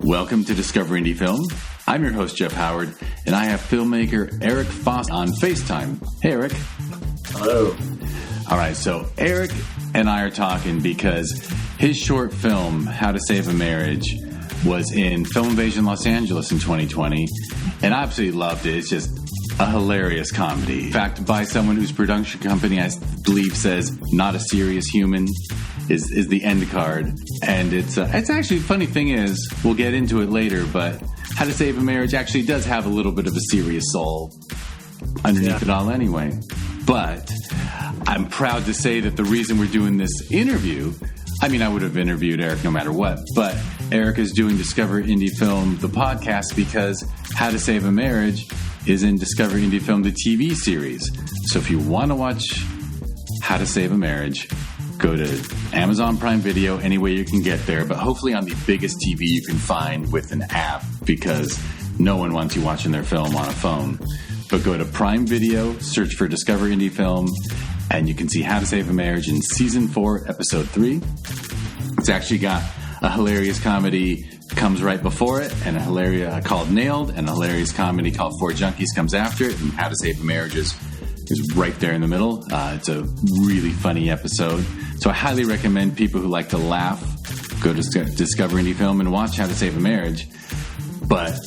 Welcome to Discover Indie Film. I'm your host, Jeff Howard, and I have filmmaker Eric Foss on FaceTime. Hey, Eric. Hello. All right, so Eric and I are talking because his short film, How to Save a Marriage, was in Film Invasion Los Angeles in 2020, and I absolutely loved it. It's just a hilarious comedy. In fact, by someone whose production company, I believe, says not a serious human is the end card. And it's actually, the funny thing is, we'll get into it later, but How to Save a Marriage actually does have a little bit of a serious soul underneath it all anyway. But I'm proud to say that the reason we're doing this interview, I mean, I would have interviewed Eric no matter what, but Eric is doing Discover Indie Film, the podcast, because How to Save a Marriage is in Discover Indie Film, the TV series. So if you want to watch How to Save a Marriage, go to Amazon Prime Video, any way you can get there, but hopefully on the biggest TV you can find with an app, because no one wants you watching their film on a phone. But go to Prime Video, search for Discover Indie Film, and you can see How to Save a Marriage in Season 4, Episode 3. It's actually got a hilarious comedy comes right before it, and a hilarious called Nailed, and a hilarious comedy called Four Junkies comes after it, and How to Save a Marriage is right there in the middle. It's a really funny episode. So I highly recommend people who like to laugh, go to Discover Indie Film and watch How to Save a Marriage. But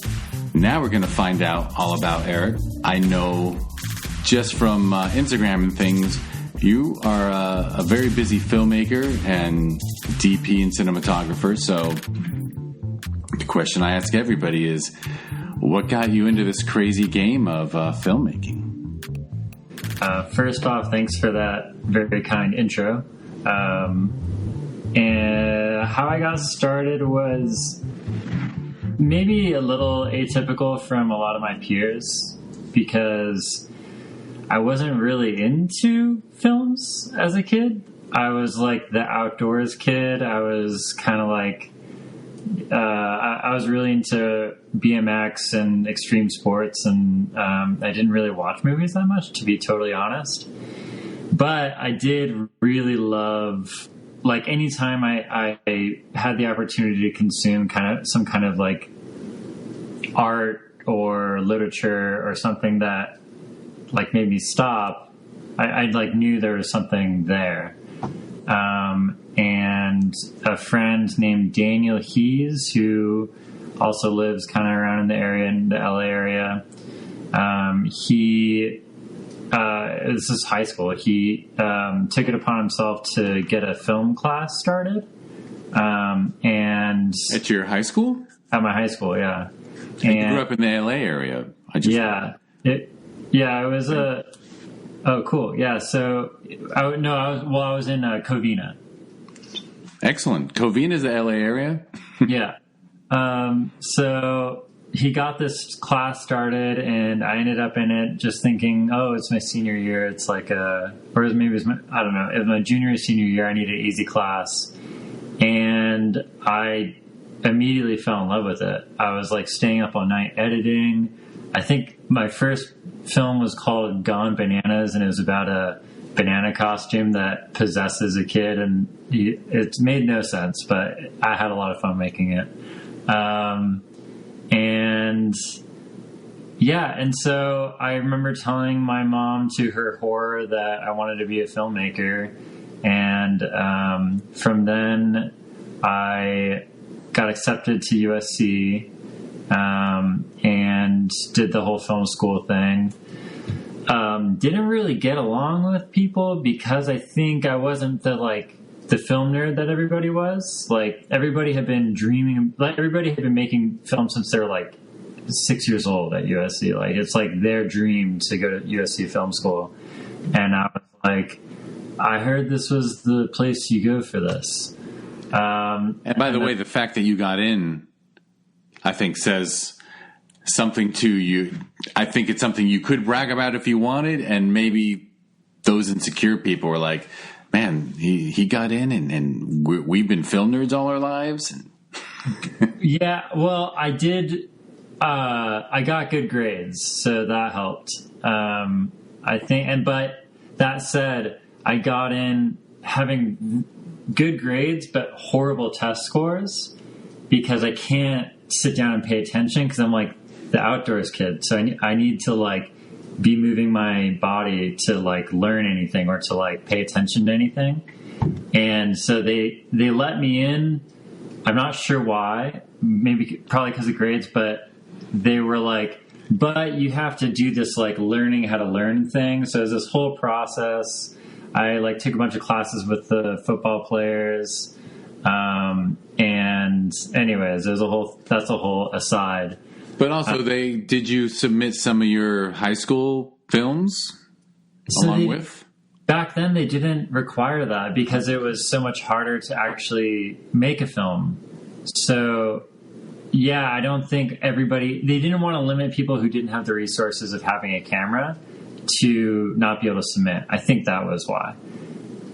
now we're going to find out all about Eric. I know just from Instagram and things, you are a very busy filmmaker and DP and cinematographer. So the question I ask everybody is, what got you into this crazy game of filmmaking? First off, thanks for that very kind intro. And how I got started was maybe a little atypical from a lot of my peers, because I wasn't really into films as a kid. I was like the outdoors kid. I was kind of like, I was really into BMX and extreme sports, and I didn't really watch movies that much, to be totally honest. But I did really love, like, anytime I had the opportunity to consume some kind of like art or literature or something that like made me stop, I like knew there was something there. And a friend named Daniel Hees, who also lives kind of around in the area, in the LA area, this is high school. He took it upon himself to get a film class started. And at your high school? At my high school, yeah. And you grew up in the LA area. It was a... Oh, cool. Yeah. So I was in Covina. Excellent. Covina is the LA area? Yeah. So he got this class started, and I ended up in it just thinking, oh, it's my senior year. It's like it was my junior or senior year. I need an easy class. And I immediately fell in love with it. I was like staying up all night editing. I think my first film was called Gone Bananas, and it was about a banana costume that possesses a kid, and it made no sense, but I had a lot of fun making it. And so I remember telling my mom, to her horror, that I wanted to be a filmmaker. And from then I got accepted to USC, and did the whole film school thing. Didn't really get along with people because I think I wasn't the film nerd that everybody was. Like, everybody had been making films since they were like 6 years old at USC. Like, it's like their dream to go to USC film school. And I was like, I heard this was the place you go for this. And by the way, the fact that you got in, I think, says something to you. I think it's something you could brag about if you wanted, and maybe those insecure people were like, man, he got in, and we've been film nerds all our lives. Yeah, well, I did. I got good grades, so that helped. I think, but that said, I got in having good grades but horrible test scores, because I can't sit down and pay attention because I'm like the outdoors kid. So I need to like be moving my body to like learn anything or to like pay attention to anything. And so they let me in. I'm not sure why, probably because of grades, but they were like, but you have to do this like learning how to learn thing. So it was this whole process. I like took a bunch of classes with the football players. And anyways, that's a whole aside. But also did you submit some of your high school films with? Back then they didn't require that because it was so much harder to actually make a film. So yeah, I don't think they didn't want to limit people who didn't have the resources of having a camera to not be able to submit. I think that was why.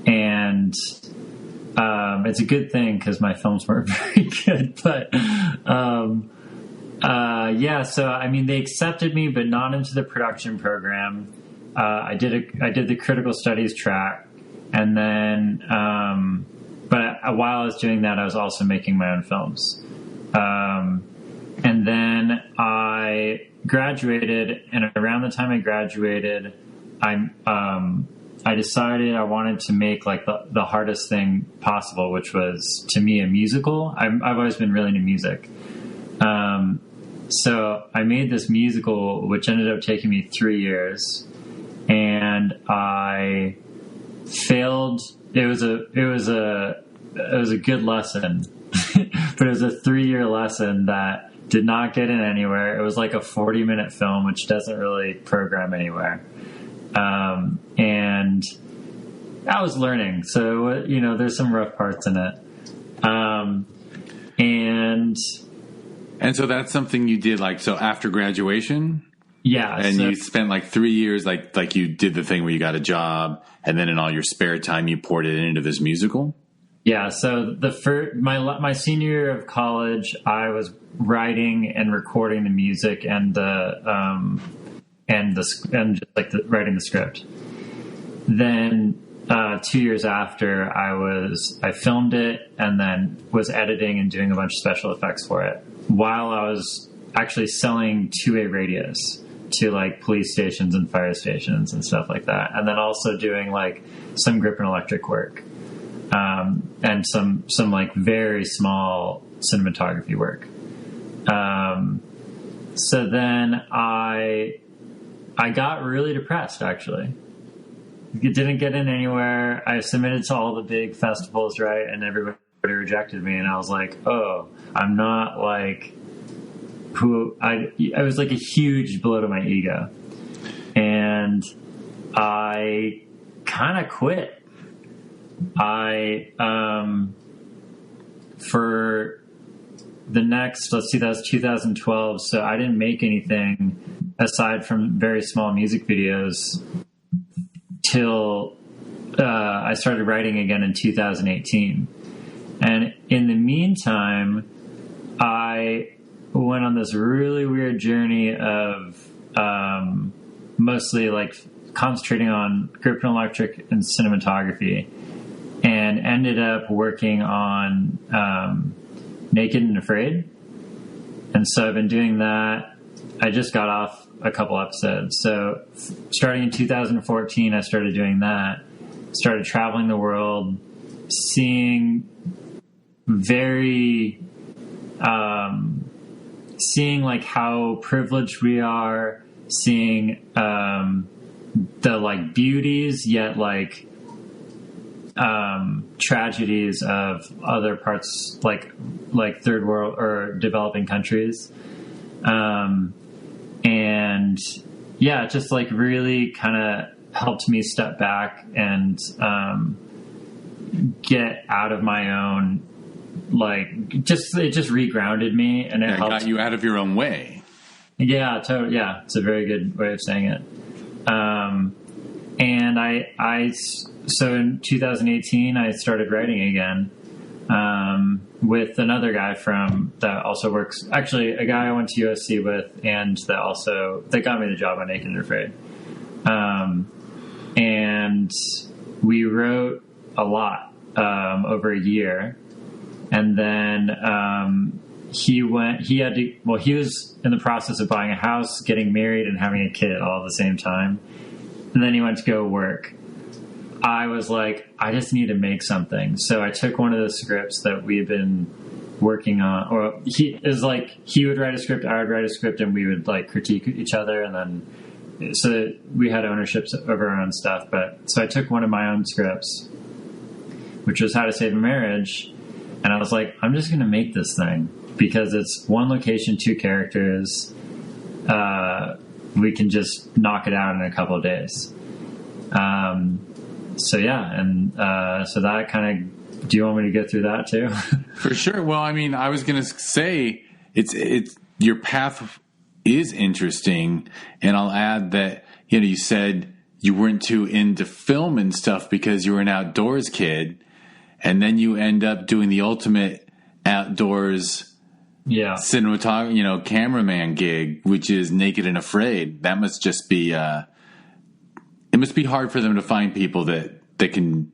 And it's a good thing because my films weren't very good. But yeah, so I mean, they accepted me, but not into the production program. I did the critical studies track, and then but while I was doing that, I was also making my own films. And then I graduated, and around the time I graduated, I decided I wanted to make like the hardest thing possible, which was to me a musical. I've always been really into music. So I made this musical, which ended up taking me 3 years, and I failed. It was a good lesson, but it was a 3-year lesson that did not get in anywhere. It was like a 40-minute film, which doesn't really program anywhere. And I was learning. So, there's some rough parts in it. And so that's something you did so after graduation? Yeah. And you spent 3 years, like you did the thing where you got a job, and then in all your spare time, you poured it into this musical? Yeah. So my senior year of college, I was writing and recording the music and writing the script. Then 2 years after, I filmed it and then was editing and doing a bunch of special effects for it while I was actually selling 2A radios to police stations and fire stations and stuff like that, and then also doing some grip and electric work, and some very small cinematography work. So then I got really depressed, actually. It didn't get in anywhere. I submitted to all the big festivals, right? And everybody rejected me. And I was like, oh, I'm not who I was a huge blow to my ego. And I kind of quit. For the next, let's see, that was 2012. So I didn't make anything aside from very small music videos till I started writing again in 2018. And in the meantime, I went on this really weird journey of mostly concentrating on grip and electric and cinematography, and ended up working on Naked and Afraid. And so I've been doing that. I just got off a couple episodes. So starting in 2014, I started doing that. Started traveling the world, seeing how privileged we are, seeing the beauties yet tragedies of other parts, like third world or developing countries. And yeah, it just really kind of helped me step back and get out of my own, it just regrounded me, and it helped. Got you out of your own way. Yeah, totally. Yeah, it's a very good way of saying it. And so in 2018, I started writing again, with another guy that also works, actually a guy I went to USC with, and that got me the job on Naked and Afraid. And we wrote a lot, over a year. And then, he was in the process of buying a house, getting married, and having a kid all at the same time. And then he went to go work. I was like, I just need to make something. So I took one of the scripts that we've been working on, or he would write a script, I would write a script, and we would like critique each other. And then, so we had ownership of our own stuff. So I took one of my own scripts, which was How to Save a Marriage. And I was like, I'm just going to make this thing because it's one location, 2 characters. We can just knock it out in a couple of days. So that kind of, do you want me to go through that too? For sure. Well, I mean, I was going to say it's your path is interesting, and I'll add that, you said you weren't too into film and stuff because you were an outdoors kid, and then you end up doing the ultimate outdoors cinematography, cameraman gig, which is Naked and Afraid. That must just be it must be hard for them to find people that can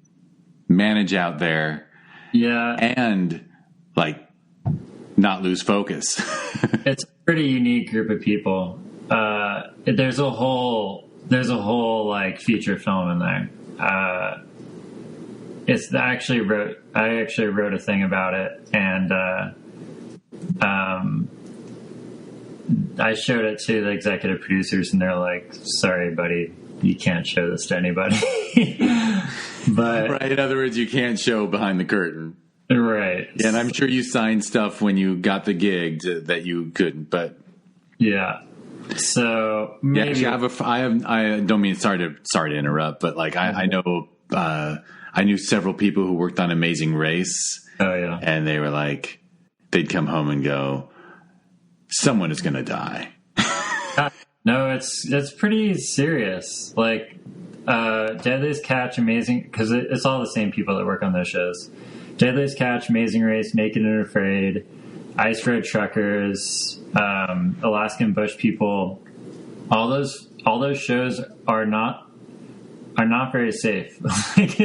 manage out there. Yeah. And like not lose focus. It's a pretty unique group of people. There's a whole like feature film in there. I actually wrote a thing about it, and I showed it to the executive producers, and they're like, "Sorry, buddy, you can't show this to anybody." But right, in other words, you can't show behind the curtain. Right. Yeah, and I'm sure you signed stuff when you got the gig that you couldn't, but yeah. So maybe I don't mean sorry to interrupt, but like I know I knew several people who worked on Amazing Race. Oh yeah. And they were like, they'd come home and go, someone is going to die. No, it's pretty serious. Like Deadliest Catch, Amazing, because it's all the same people that work on those shows. Deadliest Catch, Amazing Race, Naked and Afraid, Ice Road Truckers, Alaskan Bush People. All those shows are not very safe. Like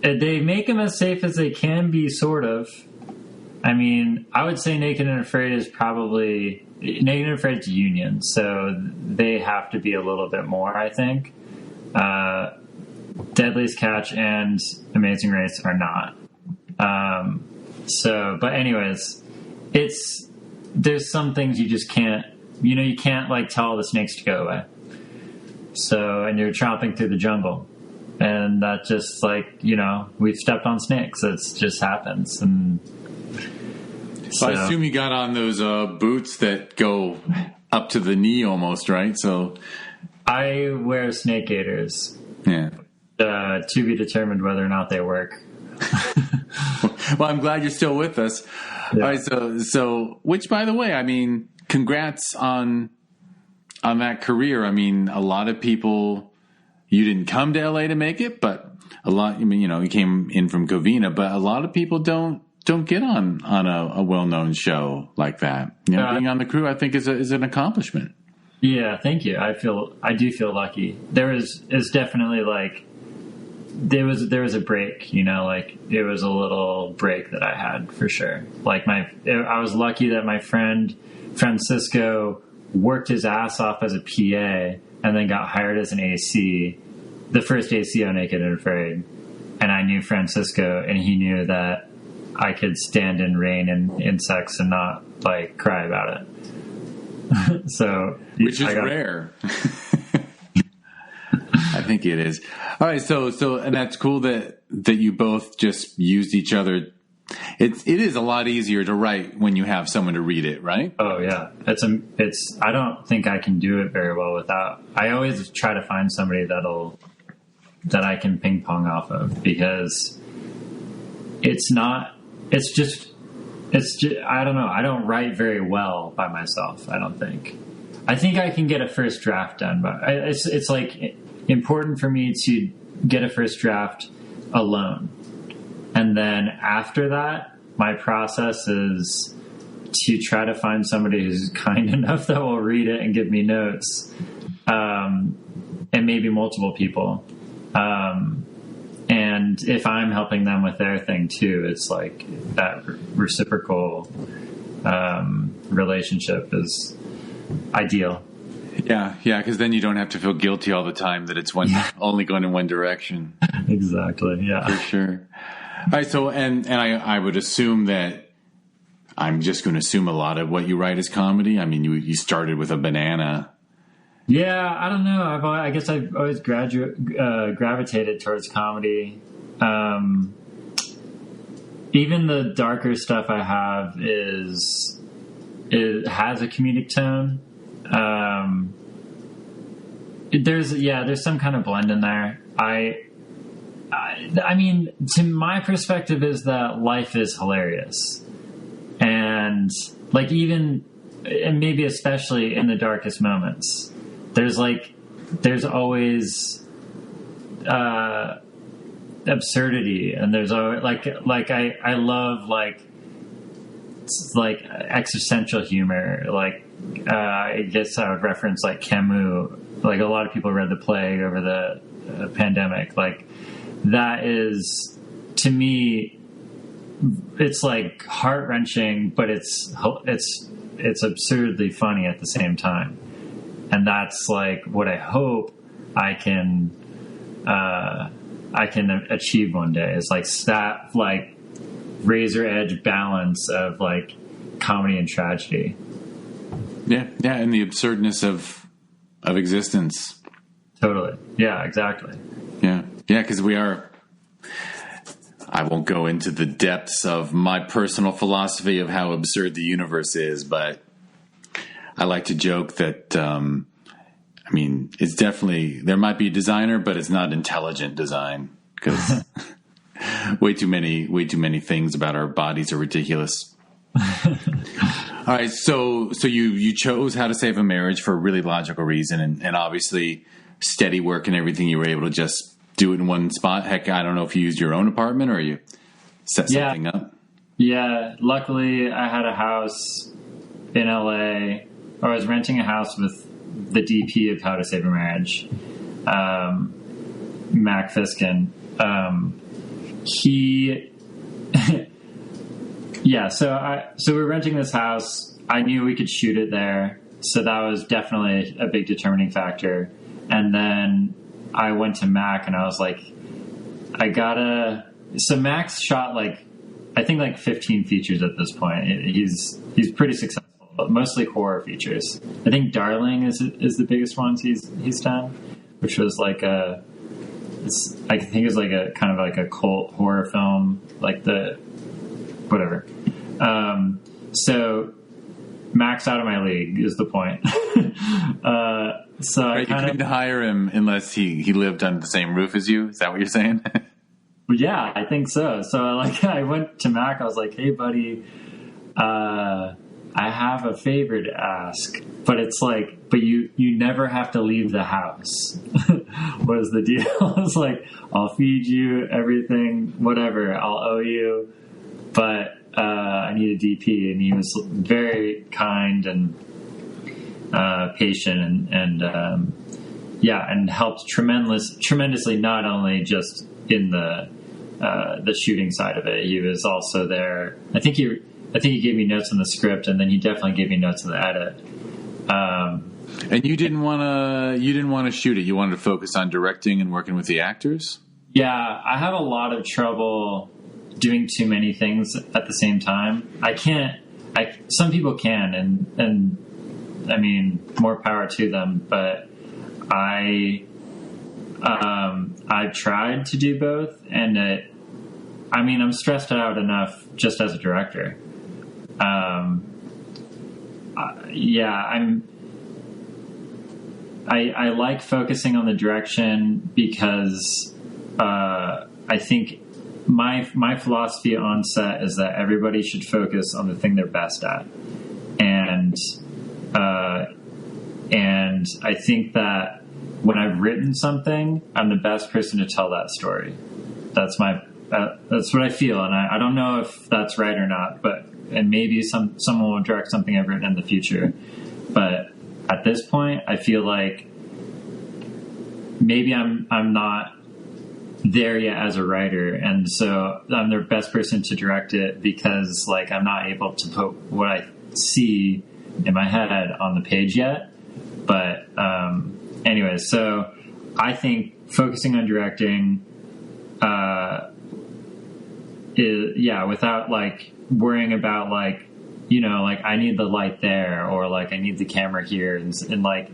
they make them as safe as they can be, sort of. I mean, I would say Naked and Afraid is union, so they have to be a little bit more, I think. Deadliest Catch and Amazing Race are not. But anyways, there's some things you just can't, you can't like tell the snakes to go away. So, and you're tromping through the jungle, and that just like, we've stepped on snakes. It just happens. And so I assume you got on those boots that go up to the knee almost, right? So I wear snake gaiters. Yeah. To be determined whether or not they work. Well, I'm glad you're still with us. Yeah. All right. So, which, by the way, I mean, congrats on that career. I mean, a lot of people, you didn't come to LA to make it, but you came in from Covina, but a lot of people don't get on a well-known show like that. Being on the crew, I think is an accomplishment. Yeah. Thank you. I do feel lucky. It's definitely like, there was a break, like it was a little break that I had for sure. Like I was lucky that my friend Francisco worked his ass off as a PA and then got hired as an AC, the first AC on Naked and Afraid. And I knew Francisco, and he knew that I could stand in rain and insects and not like cry about it. So, which is rare. I think it is. All right, so and that's cool that you both just used each other. It is a lot easier to write when you have someone to read it, right? Oh yeah, it's. I don't think I can do it very well without. I always try to find somebody that I can ping pong off of, because it's just. I don't know. I don't write very well by myself, I don't think. I think I can get a first draft done, but it's like important for me to get a first draft alone. And then after that, my process is to try to find somebody who's kind enough that will read it and give me notes, and maybe multiple people. And and if I'm helping them with their thing too, it's like that reciprocal relationship is ideal. Yeah, because then you don't have to feel guilty all the time that it's only going in one direction. Exactly, yeah. For sure. All right, so, and I would assume that, I'm just going to assume a lot of what you write is comedy. I mean, you started with a banana. Yeah, I don't know. I guess I've always gravitated towards comedy. Even the darker stuff I have has a comedic tone. There's some kind of blend in there. I mean, to my perspective is that life is hilarious. And like and maybe especially in the darkest moments, there's always absurdity, and there's always I love like existential humor. I guess I would reference like Camus. Like a lot of people read The Plague over the pandemic. Like that is, to me, it's like heart-wrenching, but it's absurdly funny at the same time. And that's like what I hope I can achieve one day. Is like that like razor edge balance of like comedy and tragedy. Yeah, and the absurdness of existence. Totally. Yeah, exactly. Yeah, because we are. I won't go into the depths of my personal philosophy of how absurd the universe is, but I like to joke that, I mean, it's definitely, there might be a designer, but it's not intelligent design, because way too many things about our bodies are ridiculous. All right, so you chose How to Save a Marriage for a really logical reason, and obviously steady work and everything, you were able to just do it in one spot. Heck, I don't know if you used your own apartment or you set something up. Yeah, luckily I had a house in LA, or I was renting a house with the DP of How to Save a Marriage, Mac Fiskin. So we're renting this house. I knew we could shoot it there, so that was definitely a big determining factor. And then I went to Mac and I was like, so Mac's shot I think 15 features at this point. He's pretty successful, but mostly horror features. I think Darling is the biggest ones he's done, which was I think it was like a kind of like a cult horror film, like the whatever. So Mac's out of my league is the point. So right, you couldn't hire him unless he lived under the same roof as you. Is that what you're saying? Yeah, I think so. So I went to Mac. I was like, "Hey, buddy, I have a favor to ask, but it's like, but you never have to leave the house." What is the deal? I was like, "I'll feed you everything, whatever. I'll owe you, but I need a DP." And he was very kind and patient and helped tremendously, not only just in the shooting side of it. He was also there. I think he gave me notes on the script, and then he definitely gave me notes on the edit. And you didn't want to shoot it. You wanted to focus on directing and working with the actors? Yeah, I have a lot of trouble doing too many things at the same time. I can't. Some people can, and I mean, more power to them. But I've tried to do both, and I'm stressed out enough just as a director. I like focusing on the direction because I think my philosophy on set is that everybody should focus on the thing they're best at, and I think that when I've written something, I'm the best person to tell that story. That's what I feel, and I don't know if that's right or not, and maybe someone will direct something I've written in the future. But at this point, I feel like maybe I'm not there yet as a writer, and so I'm the best person to direct it because like I'm not able to put what I see in my head on the page yet. But anyway, so I think focusing on directing without like worrying about like, you know, like I need the light there or like I need the camera here and like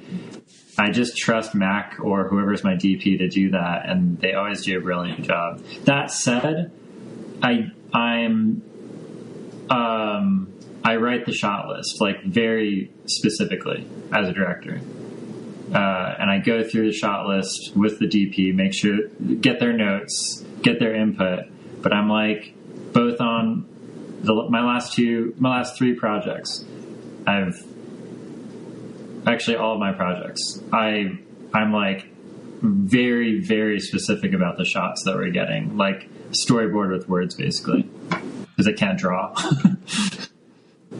I just trust Mac or whoever's my DP to do that, and they always do a brilliant job. That said, I write the shot list like very specifically as a director, and I go through the shot list with the DP, make sure get their notes, get their input. But I'm like both on my last 3 projects. Actually, all of my projects, I'm like very, very specific about the shots that we're getting, like storyboard with words, basically, because I can't draw.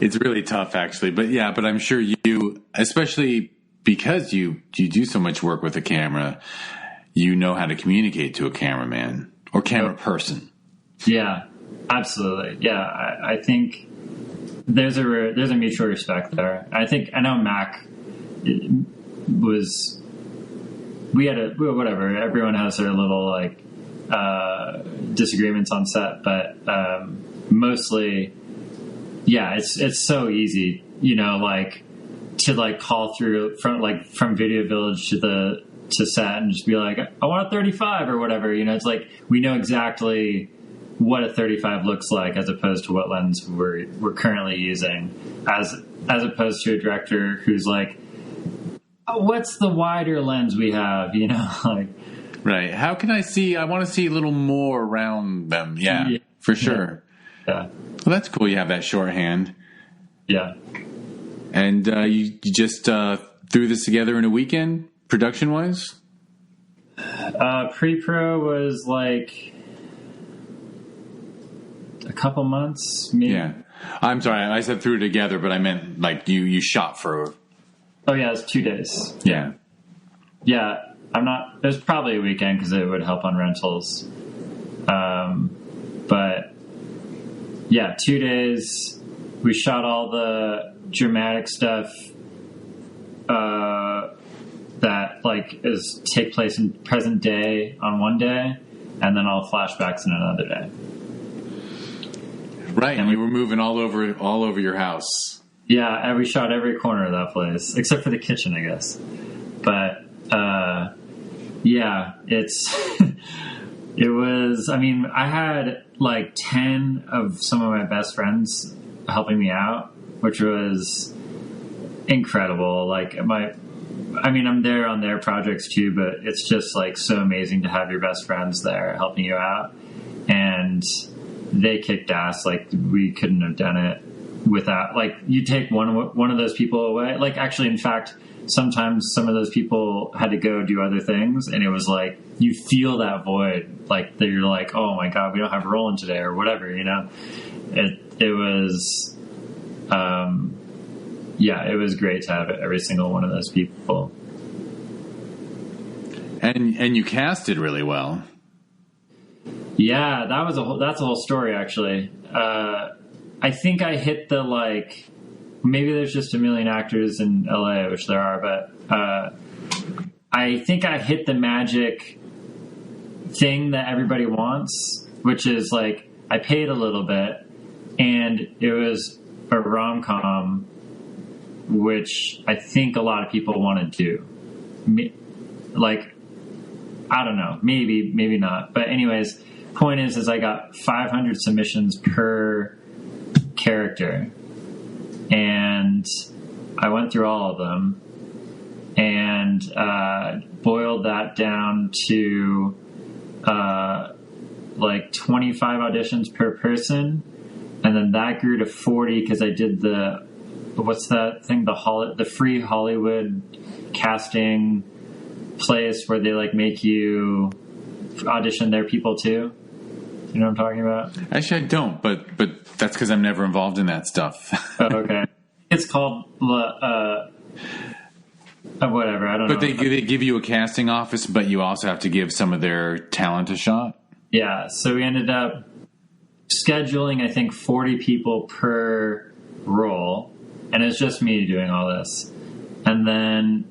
It's really tough, actually. But I'm sure you, especially because you do so much work with a camera, you know how to communicate to a cameraman or camera person. Yeah, absolutely. Yeah, I think there's a mutual respect there. I know Mac was, whatever, everyone has their little like disagreements on set, but mostly it's so easy, you know, like to like call through from Video Village to set and just be like, I want a 35 or whatever, you know. It's like we know exactly what a 35 looks like as opposed to what lens we're currently using, as opposed to a director who's like, what's the wider lens we have, you know? Like, right. How can I see? I want to see a little more around them. Yeah, for sure. Yeah. Well, that's cool. You have that shorthand. Yeah. And you just threw this together in a weekend, production wise? Pre-pro was like a couple months, maybe. Yeah. I'm sorry. I said threw together, but I meant like you shot for. Oh yeah, it's 2 days. Yeah. Yeah, it was probably a weekend because it would help on rentals. But yeah, 2 days. We shot all the dramatic stuff that like take place in present day on one day, and then all flashbacks in another day. Right, and we were moving all over your house. Yeah, and we shot every corner of that place, except for the kitchen, I guess. But, it was, I mean, I had like 10 of some of my best friends helping me out, which was incredible. Like I'm there on their projects too, but it's just like so amazing to have your best friends there helping you out. And they kicked ass. Like we couldn't have done it without, like, you take one of those people away. Like, actually, in fact, sometimes some of those people had to go do other things, and it was like you feel that void. Like you're like, oh my god, we don't have Roland today, or whatever. You know, it was, it was great to have every single one of those people. And you casted really well. Yeah, that's a whole story, actually. I think I hit the, like, maybe there's just a million actors in LA, which there are, but I think I hit the magic thing that everybody wants, which is like I paid a little bit and it was a rom-com, which I think a lot of people want to do. Like, I don't know, maybe not. But anyways, point is I got 500 submissions per character, and I went through all of them and boiled that down to like 25 auditions per person, and then that grew to 40 because I did what's that thing, the free Hollywood casting place where they like make you audition their people too. You know what I'm talking about? Actually, I don't, but that's because I'm never involved in that stuff. Oh, okay. It's called Whatever, I don't know. But they give you a casting office, but you also have to give some of their talent a shot? Yeah, so we ended up scheduling, I think, 40 people per role, and it's just me doing all this. And then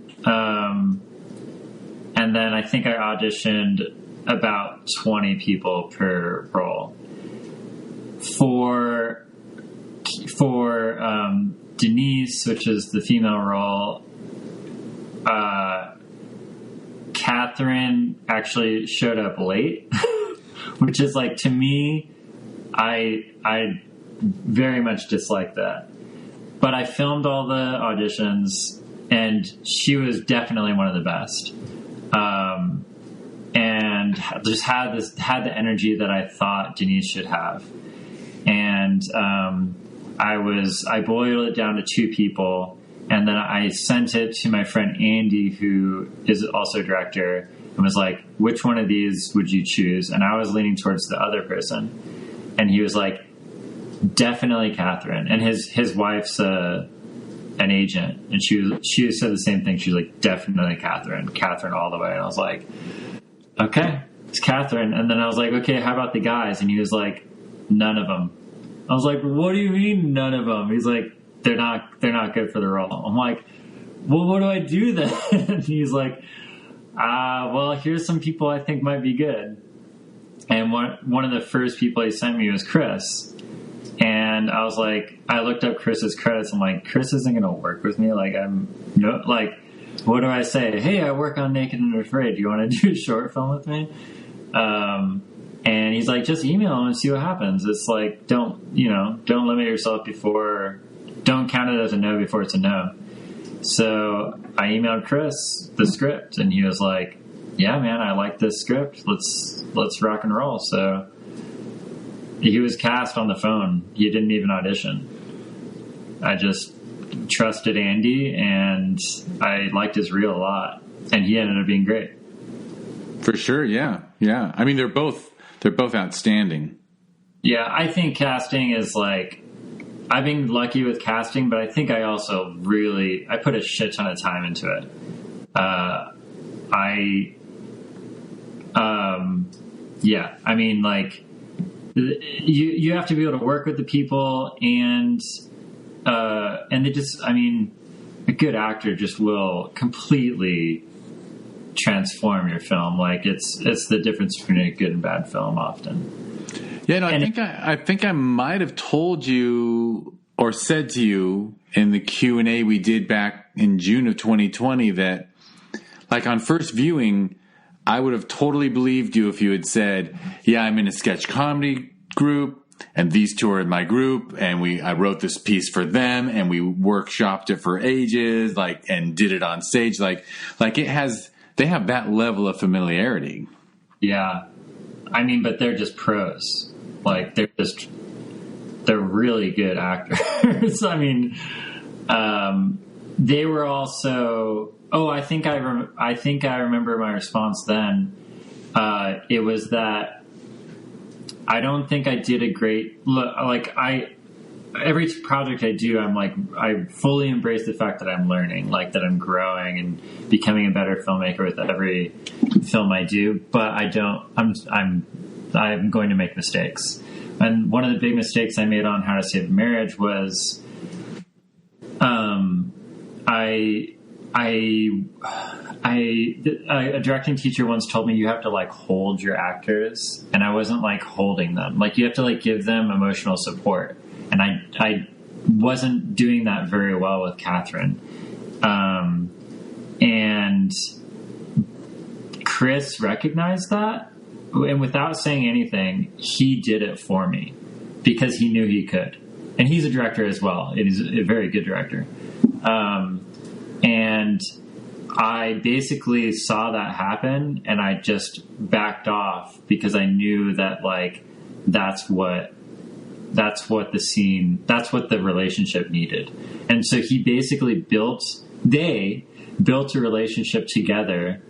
I think I auditioned about 20 people per role. For Denise, which is the female role, Catherine actually showed up late, which is like, to me, I very much dislike that. But I filmed all the auditions, and she was definitely one of the best. And just had the energy that I thought Denise should have. And I boiled it down to 2 people, and then I sent it to my friend Andy, who is also a director, and was like, which one of these would you choose? And I was leaning towards the other person, and he was like, definitely Catherine. And his wife's an agent, and she said the same thing. She was like, definitely Catherine all the way. And I was like, okay, it's Catherine. And then I was like, okay, how about the guys? And he was like, none of them. I was like, what do you mean none of them? He's like, they're not good for the role. I'm like, well, what do I do then? And he's like, well, here's some people I think might be good. And one of the first people he sent me was Chris. And I was like, I looked up Chris's credits. I'm like, Chris isn't going to work with me. Like, what do I say? Hey, I work on Naked and Afraid. Do you want to do a short film with me? And he's like, just email him and see what happens. It's like, don't limit yourself don't count it as a no before it's a no. So I emailed Chris the script, and he was like, yeah, man, I like this script. Let's rock and roll. So he was cast on the phone. He didn't even audition. I just trusted Andy, and I liked his reel a lot, and he ended up being great. For sure, yeah. I mean, they're both outstanding. Yeah, I think casting is like, I've been lucky with casting, but I think I also I put a shit ton of time into it. I mean, like, you have to be able to work with the people, and they just, I mean, a good actor just will completely transform your film. Like, it's the difference between a good and bad film often. Yeah, no, I think I might have told you or said to you in the Q&A we did back in June of 2020 that, like, on first viewing, I would have totally believed you if you had said, yeah, I'm in a sketch comedy group, and these 2 are in my group, and I wrote this piece for them, and we workshopped it for ages, like, and did it on stage. Like they have that level of familiarity. Yeah. I mean, but they're just pros. Like, they're really good actors. I mean, they were also, I think I remember my response then. It was that I don't think I did a great, like, every project I do, I'm like, I fully embrace the fact that I'm learning, like, that I'm growing and becoming a better filmmaker with every film I do. But I'm going to make mistakes. And one of the big mistakes I made on How to Save a Marriage was, a directing teacher once told me you have to, like, hold your actors, and I wasn't, like, holding them. Like, you have to, like, give them emotional support. And I wasn't doing that very well with Catherine. And Chris recognized that, and without saying anything, he did it for me because he knew he could. And he's a director as well. It is a very good director. And I basically saw that happen, and I just backed off because I knew that, like, that's what the relationship needed. And so he basically built a relationship together.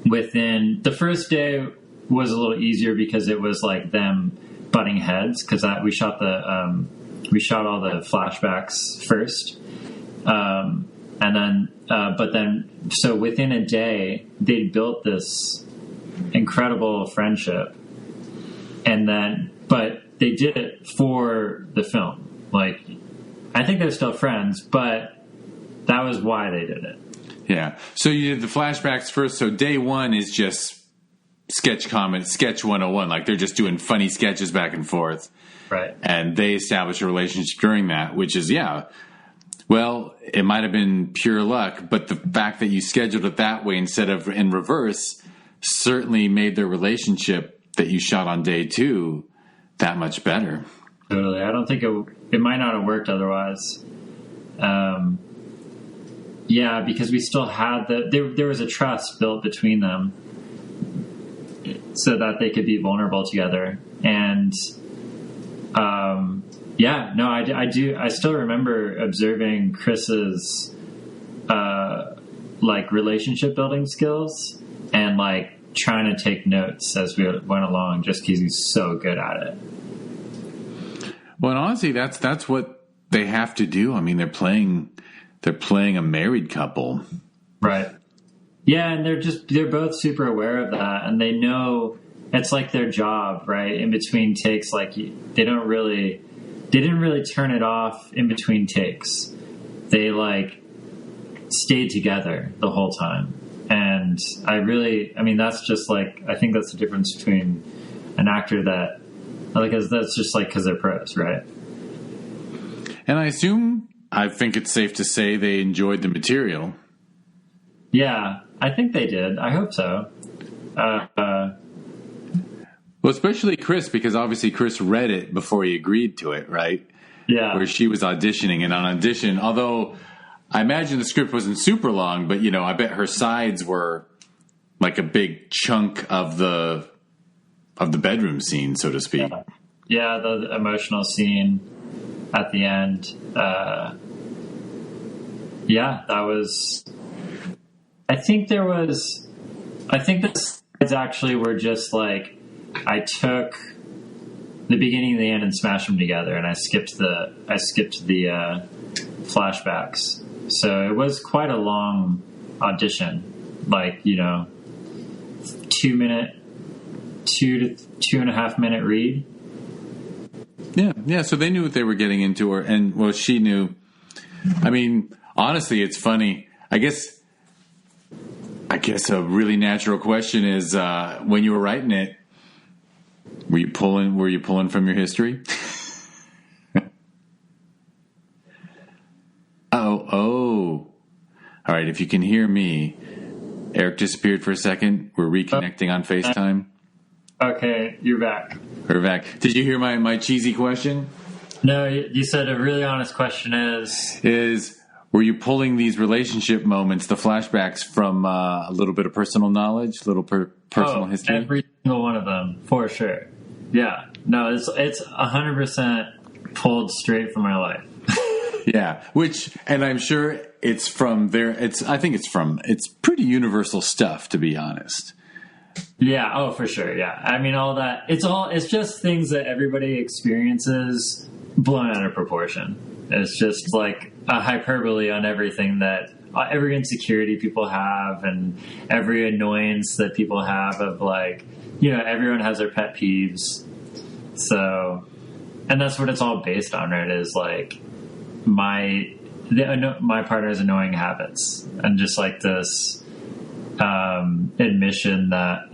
Within the first day was a little easier because it was like them butting heads, because we shot all the flashbacks first. And then, so within a day, they built this incredible friendship. But they did it for the film. Like, I think they're still friends, but that was why they did it. Yeah. So you did the flashbacks first. So day one is just sketch 101. Like, they're just doing funny sketches back and forth. Right. And they establish a relationship during that, which is, well, it might have been pure luck, but the fact that you scheduled it that way instead of in reverse certainly made their relationship that you shot on day two that much better. Totally. I don't think it might not have worked otherwise. Because we still had there was a trust built between them so that they could be vulnerable together. And, I do. I still remember observing Chris's, relationship building skills and trying to take notes as we went along just because he's so good at it. Well, and honestly, that's what they have to do. I mean, they're playing a married couple. Right. Yeah. And they're both super aware of that, and they know it's like their job, right? In between takes, they didn't really turn it off in between takes. They stayed together the whole time. And that's just I think that's the difference between an actor that, that's just because they're pros, right? And I think it's safe to say they enjoyed the material. Yeah, I think they did. I hope so. Well, especially Chris, because obviously Chris read it before he agreed to it, right? Yeah. Where she was auditioning, and on audition, although I imagine the script wasn't super long, but I bet her sides were like a big chunk of the bedroom scene, so to speak. Yeah, the emotional scene at the end. That was. I think the sides actually were just I took the beginning and the end and smashed them together, and I skipped the flashbacks. So it was quite a long audition, 2 to 2.5 minute read. Yeah. So they knew what they were getting into, and she knew. I mean, honestly, it's funny. I guess a really natural question is when you were writing it, were you pulling from your history? Oh. All right, if you can hear me, Eric disappeared for a second. We're reconnecting on FaceTime. Okay, you're back. We're back. Did you hear my cheesy question? No, you said a really honest question is were you pulling these relationship moments, the flashbacks, from a little bit of personal knowledge, personal history? Every single one of them, for sure. Yeah. No, it's 100% pulled straight from my life. Yeah, and I'm sure it's from there. It's pretty universal stuff, to be honest. Yeah. Oh, for sure. Yeah. I mean, all that. It's just things that everybody experiences blown out of proportion. It's just a hyperbole on everything that every insecurity people have and every annoyance that people have of everyone has their pet peeves. So, and that's what it's all based on, right? Is my partner's annoying habits and just this admission that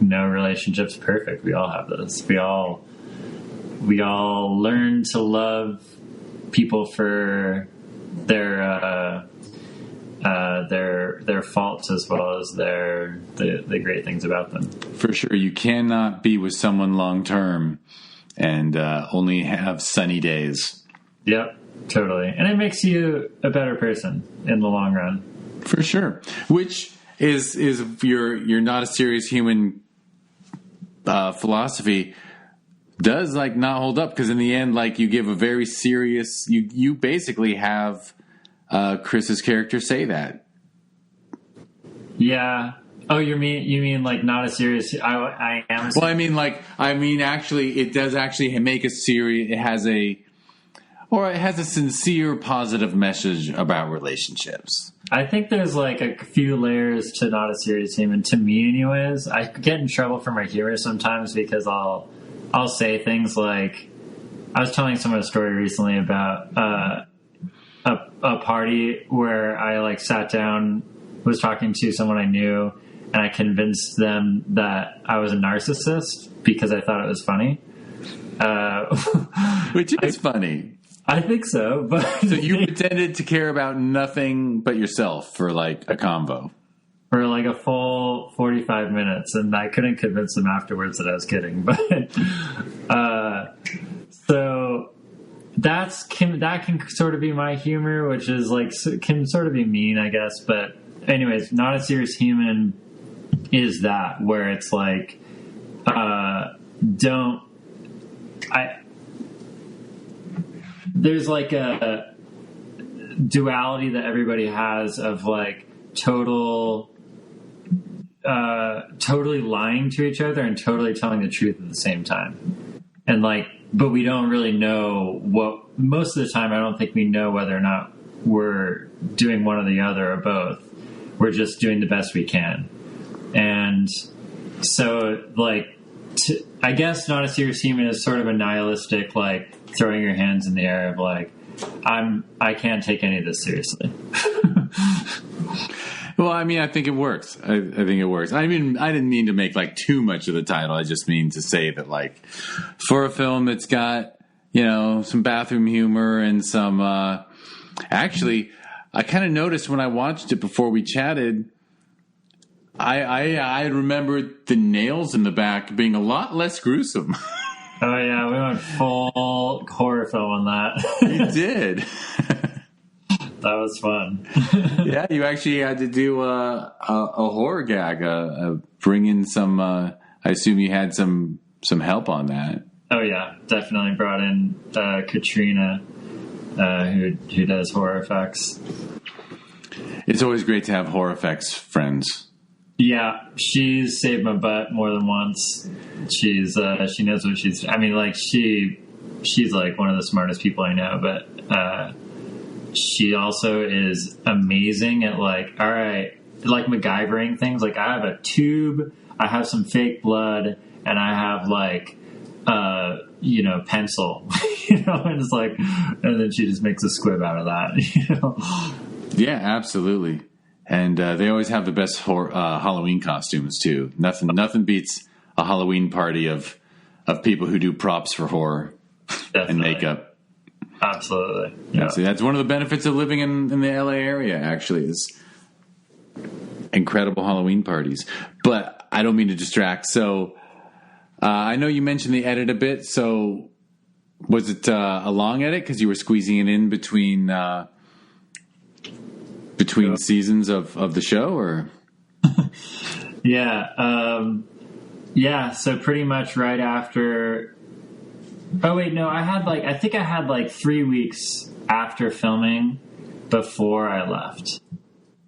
no relationship's perfect. We all have this. We all learn to love people for their faults as well as the great things about them. For sure, you cannot be with someone long term and only have sunny days. Yep, totally, and it makes you a better person in the long run. For sure, which is you're not a serious human philosophy. Does not hold up, because in the end, you give a very serious. You basically have Chris's character say that. Yeah. Oh, you mean not a serious? I am. Well, actually, it does actually make a serious. It has a or it has a sincere positive message about relationships. I think there's like a few layers to Not a Serious Human, to me anyways. I get in trouble for my humor sometimes because I'll say things like, I was telling someone a story recently about a party where I like sat down, was talking to someone I knew, and I convinced them that I was a narcissist because I thought it was funny. Which is funny. I think so, but so you pretended to care about nothing but yourself for like a convo. For like a full 45 minutes, and I couldn't convince them afterwards that I was kidding. But so that can sort of be my humor, which is like can sort of be mean, I guess. But anyways, Not a Serious Human is that, where it's like there's like a duality that everybody has of like totally lying to each other and totally telling the truth at the same time. And like, but we don't really know what, most of the time I don't think we know whether or not we're doing one or the other or both. We're just doing the best we can. And so like, I guess Not a Serious Human is sort of a nihilistic, like throwing your hands in the air of like, I can't take any of this seriously. Well, I mean, I think it works. I think it works. I mean, I didn't mean to make like too much of the title. I just mean to say that like for a film that's got, you know, some bathroom humor and some, actually, I kind of noticed when I watched it before we chatted, I remembered the nails in the back being a lot less gruesome. Oh yeah, we went full horror film on that. You did. That was fun. Yeah, you actually had to do a horror gag, bring in some. I assume you had some help on that. Oh yeah, definitely brought in Katrina, who does horror effects. It's always great to have horror effects friends. Yeah, she's saved my butt more than once. She knows what she's. I mean, like she's like one of the smartest people I know, but she also is amazing at like, all right, like MacGyvering things. Like I have a tube, I have some fake blood, and I have like pencil, and it's like, and then she just makes a squib out of that, Yeah, absolutely. And they always have the best Halloween costumes too. Nothing beats a Halloween party of people who do props for horror. Definitely. And makeup. Absolutely. Yeah. See, that's one of the benefits of living in the LA area. Actually, is incredible Halloween parties. But I don't mean to distract. So I know you mentioned the edit a bit. So was it a long edit because you were squeezing it in between seasons of the show, or? Yeah. So pretty much right after. Oh wait, no. I think I had like 3 weeks after filming before I left,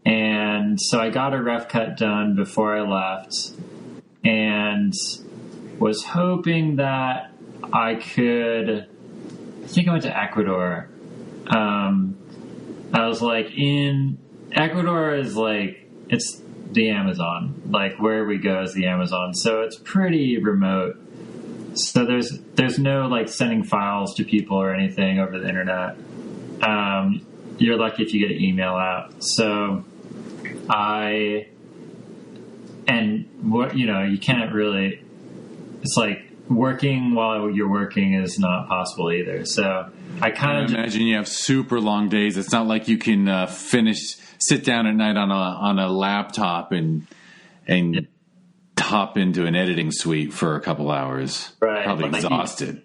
and so I got a rough cut done before I left, and was hoping that I could. I think I went to Ecuador. I was like, in Ecuador is like, it's the Amazon. Like where we go is the Amazon. So it's pretty remote. So there's no like sending files to people or anything over the internet. You're lucky if you get an email out. So you can't really, it's like working while you're working is not possible either. So I kind of imagine you have super long days. It's not like you can sit down at night on a laptop and hop into an editing suite for a couple hours. Right. Probably exhausted.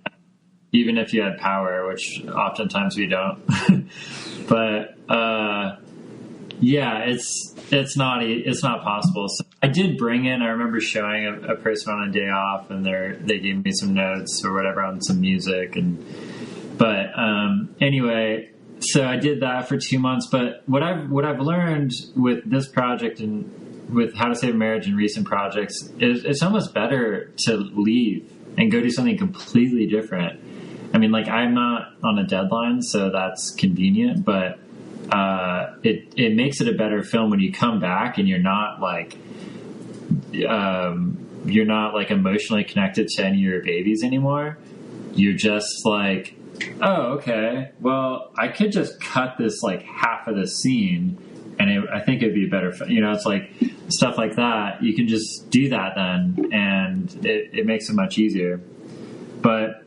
Even if you had power, which oftentimes we don't. But yeah, it's not possible. So I did bring in. I remember showing a person on a day off, and they gave me some notes or whatever on some music, but anyway, so I did that for 2 months. But what I've learned with this project and with How to Save a Marriage and recent projects is it's almost better to leave and go do something completely different. I mean, like, I'm not on a deadline, so that's convenient, but it makes it a better film when you come back and you're not like emotionally connected to any of your babies anymore. You're just like, oh, okay, well, I could just cut this like half of the scene and I think it'd be better. It's like stuff like that. You can just do that then, and it makes it much easier. But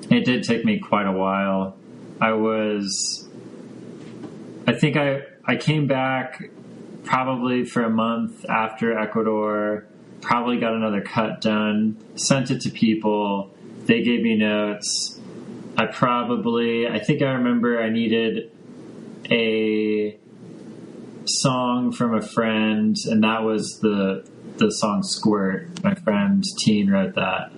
it did take me quite a while. I think I came back probably for a month after Ecuador, probably got another cut done, sent it to people. They gave me notes. I think I remember I needed a song from a friend, and that was the song Squirt. My friend Teen wrote that.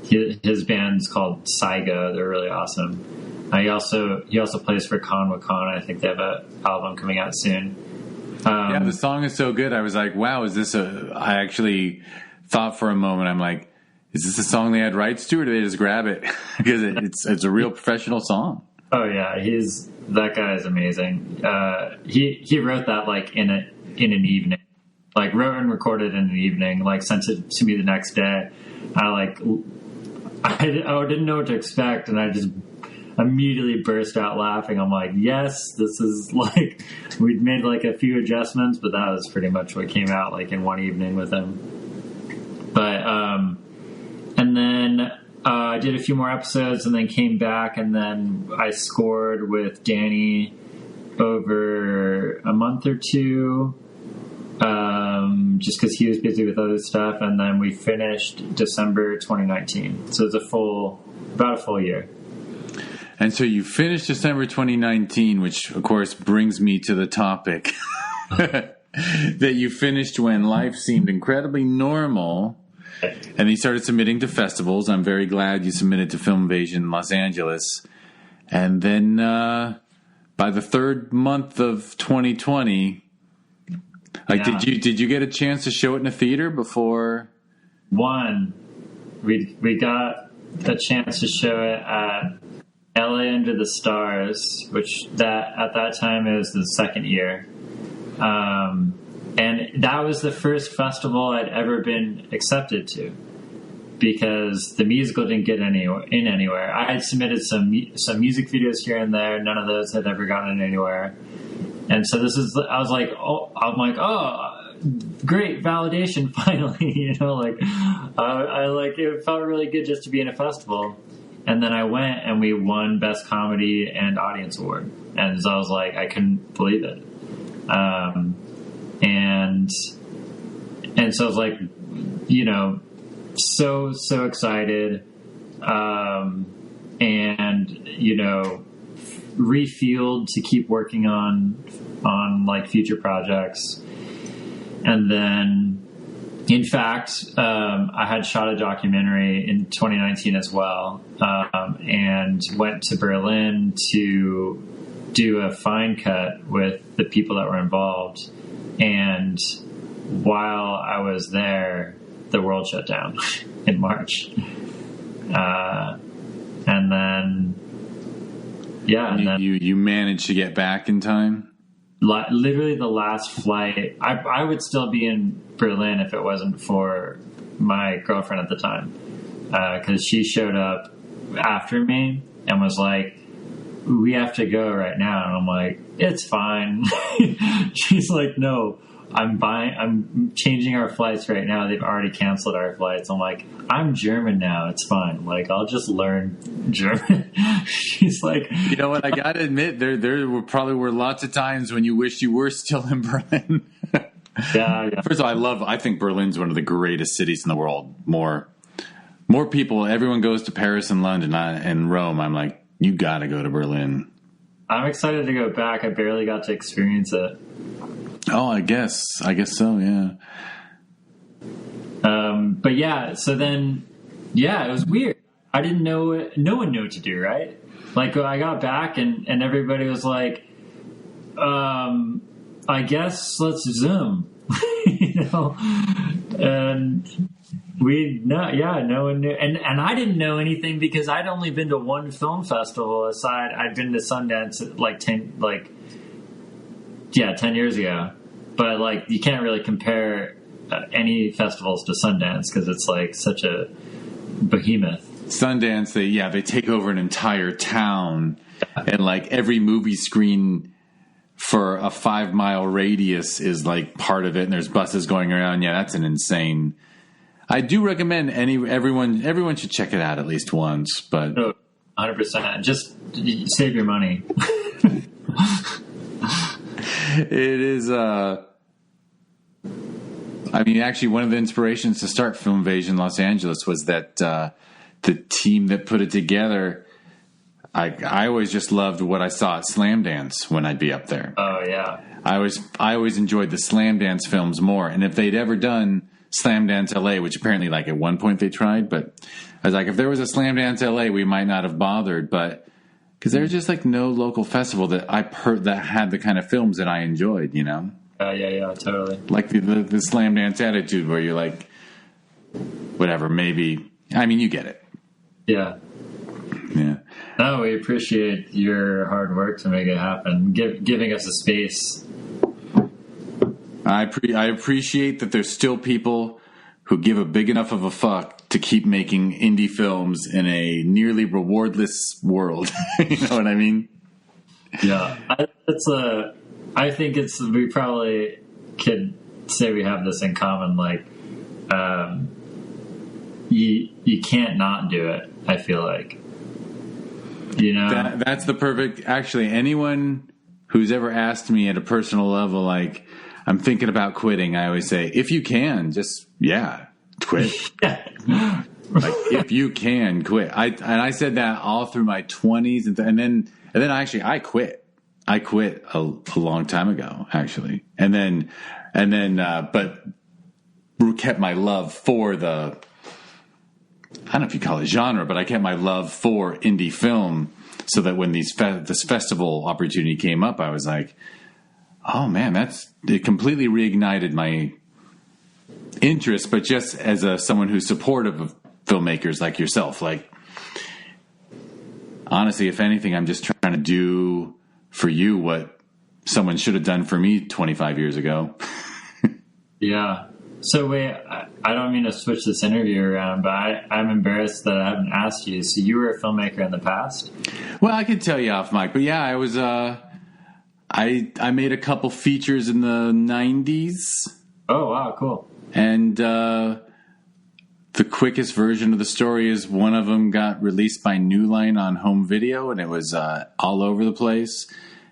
His band's called Saigo. They're really awesome. He also plays for Con Wakana. I think they have an album coming out soon. Yeah, the song is so good. I was like, wow, I actually thought for a moment, I'm like, is this a song they had rights to, or did they just grab it? Because it's a real professional song. Oh yeah, that guy is amazing. He wrote that like in an evening, like wrote and recorded in an evening, like sent it to me the next day. I didn't know what to expect, and I just immediately burst out laughing. I'm like, yes, this is like, we'd made like a few adjustments, but that was pretty much what came out like in one evening with him. But and then I did a few more episodes and then came back, and then I scored with Danny over a month or two, just because he was busy with other stuff, and then we finished December 2019. So it's about a full year. And so you finished December 2019, which of course brings me to the topic that you finished when life seemed incredibly normal. And you started submitting to festivals. I'm very glad you submitted to Film Invasion Los Angeles. And then by the third month of 2020, did you get a chance to show it in a theater before? We got a chance to show it at LA Under the Stars, which at that time it was the second year. And that was the first festival I'd ever been accepted to, because the musical didn't get anywhere. I had submitted some music videos here and there. None of those had ever gotten anywhere. And so I was like, oh, great validation finally. It felt really good just to be in a festival. And then I went and we won Best Comedy and Audience Award. And so I was like, I couldn't believe it. And so I was like, so excited, and, refueled to keep working on like future projects. And then, in fact, I had shot a documentary in 2019 as well, and went to Berlin to do a fine cut with the people that were involved. And while I was there, the world shut down in March. And then, you managed to get back in time? Literally the last flight. I would still be in Berlin if it wasn't for my girlfriend at the time. 'Cause she showed up after me and was like, we have to go right now. And I'm like, it's fine. She's like, no, I'm changing our flights right now. They've already canceled our flights. I'm like, I'm German now. It's fine. Like, I'll just learn German. She's like, you know what? I got to admit, there were lots of times when you wished you were still in Berlin. Yeah. First of all, I think Berlin's one of the greatest cities in the world. More people, everyone goes to Paris and London and Rome. I'm like, you got to go to Berlin. I'm excited to go back. I barely got to experience it. Oh, I guess so, yeah. But yeah, so then, it was weird. I didn't know, no one knew what to do, right? Like, I got back and everybody was like, I guess let's Zoom, And No one knew, and I didn't know anything because I'd only been to one film festival. I'd been to Sundance 10 years ago, but like you can't really compare any festivals to Sundance because it's like such a behemoth. Sundance, they take over an entire town, and like every movie screen for a 5-mile radius is like part of it, and there's buses going around. Yeah, that's an insane. I do recommend everyone should check it out at least once, but 100%. Just save your money. It is. Actually, one of the inspirations to start Film Invasion Los Angeles was that the team that put it together. I always just loved what I saw at Slam Dance when I'd be up there. Oh yeah, I always enjoyed the Slam Dance films more, and if they'd ever done Slam Dance LA, which apparently like at one point they tried, but I was like, if there was a Slam Dance LA, we might not have bothered, but because there's just like no local festival that that had the kind of films that I enjoyed, you know? Yeah, totally. Like the Slam Dance attitude where you're like, whatever, maybe. I mean, you get it. Yeah. No, we appreciate your hard work to make it happen, giving us a space. I appreciate that there's still people who give a big enough of a fuck to keep making indie films in a nearly rewardless world. You know what I mean? Yeah. I think we probably could say we have this in common. Like, you can't not do it. I feel like, you know, that's the perfect, actually, anyone who's ever asked me at a personal level, like, I'm thinking about quitting, I always say, if you can, just, quit. Like, if you can, quit. I said that all through my 20s, and then I quit. I quit a long time ago, actually, and then, but kept my love for the. I don't know if you call it genre, but I kept my love for indie film, so that when this festival opportunity came up, I was like, oh man, it completely reignited my interest, but just as someone who's supportive of filmmakers like yourself. Like, honestly, if anything, I'm just trying to do for you what someone should have done for me 25 years ago. Yeah. So wait, I don't mean to switch this interview around, but I'm embarrassed that I haven't asked you. So you were a filmmaker in the past? Well, I could tell you off mic, but yeah, I was. I made a couple features in the 90s. Oh wow, cool! And the quickest version of the story is one of them got released by New Line on home video, and it was all over the place.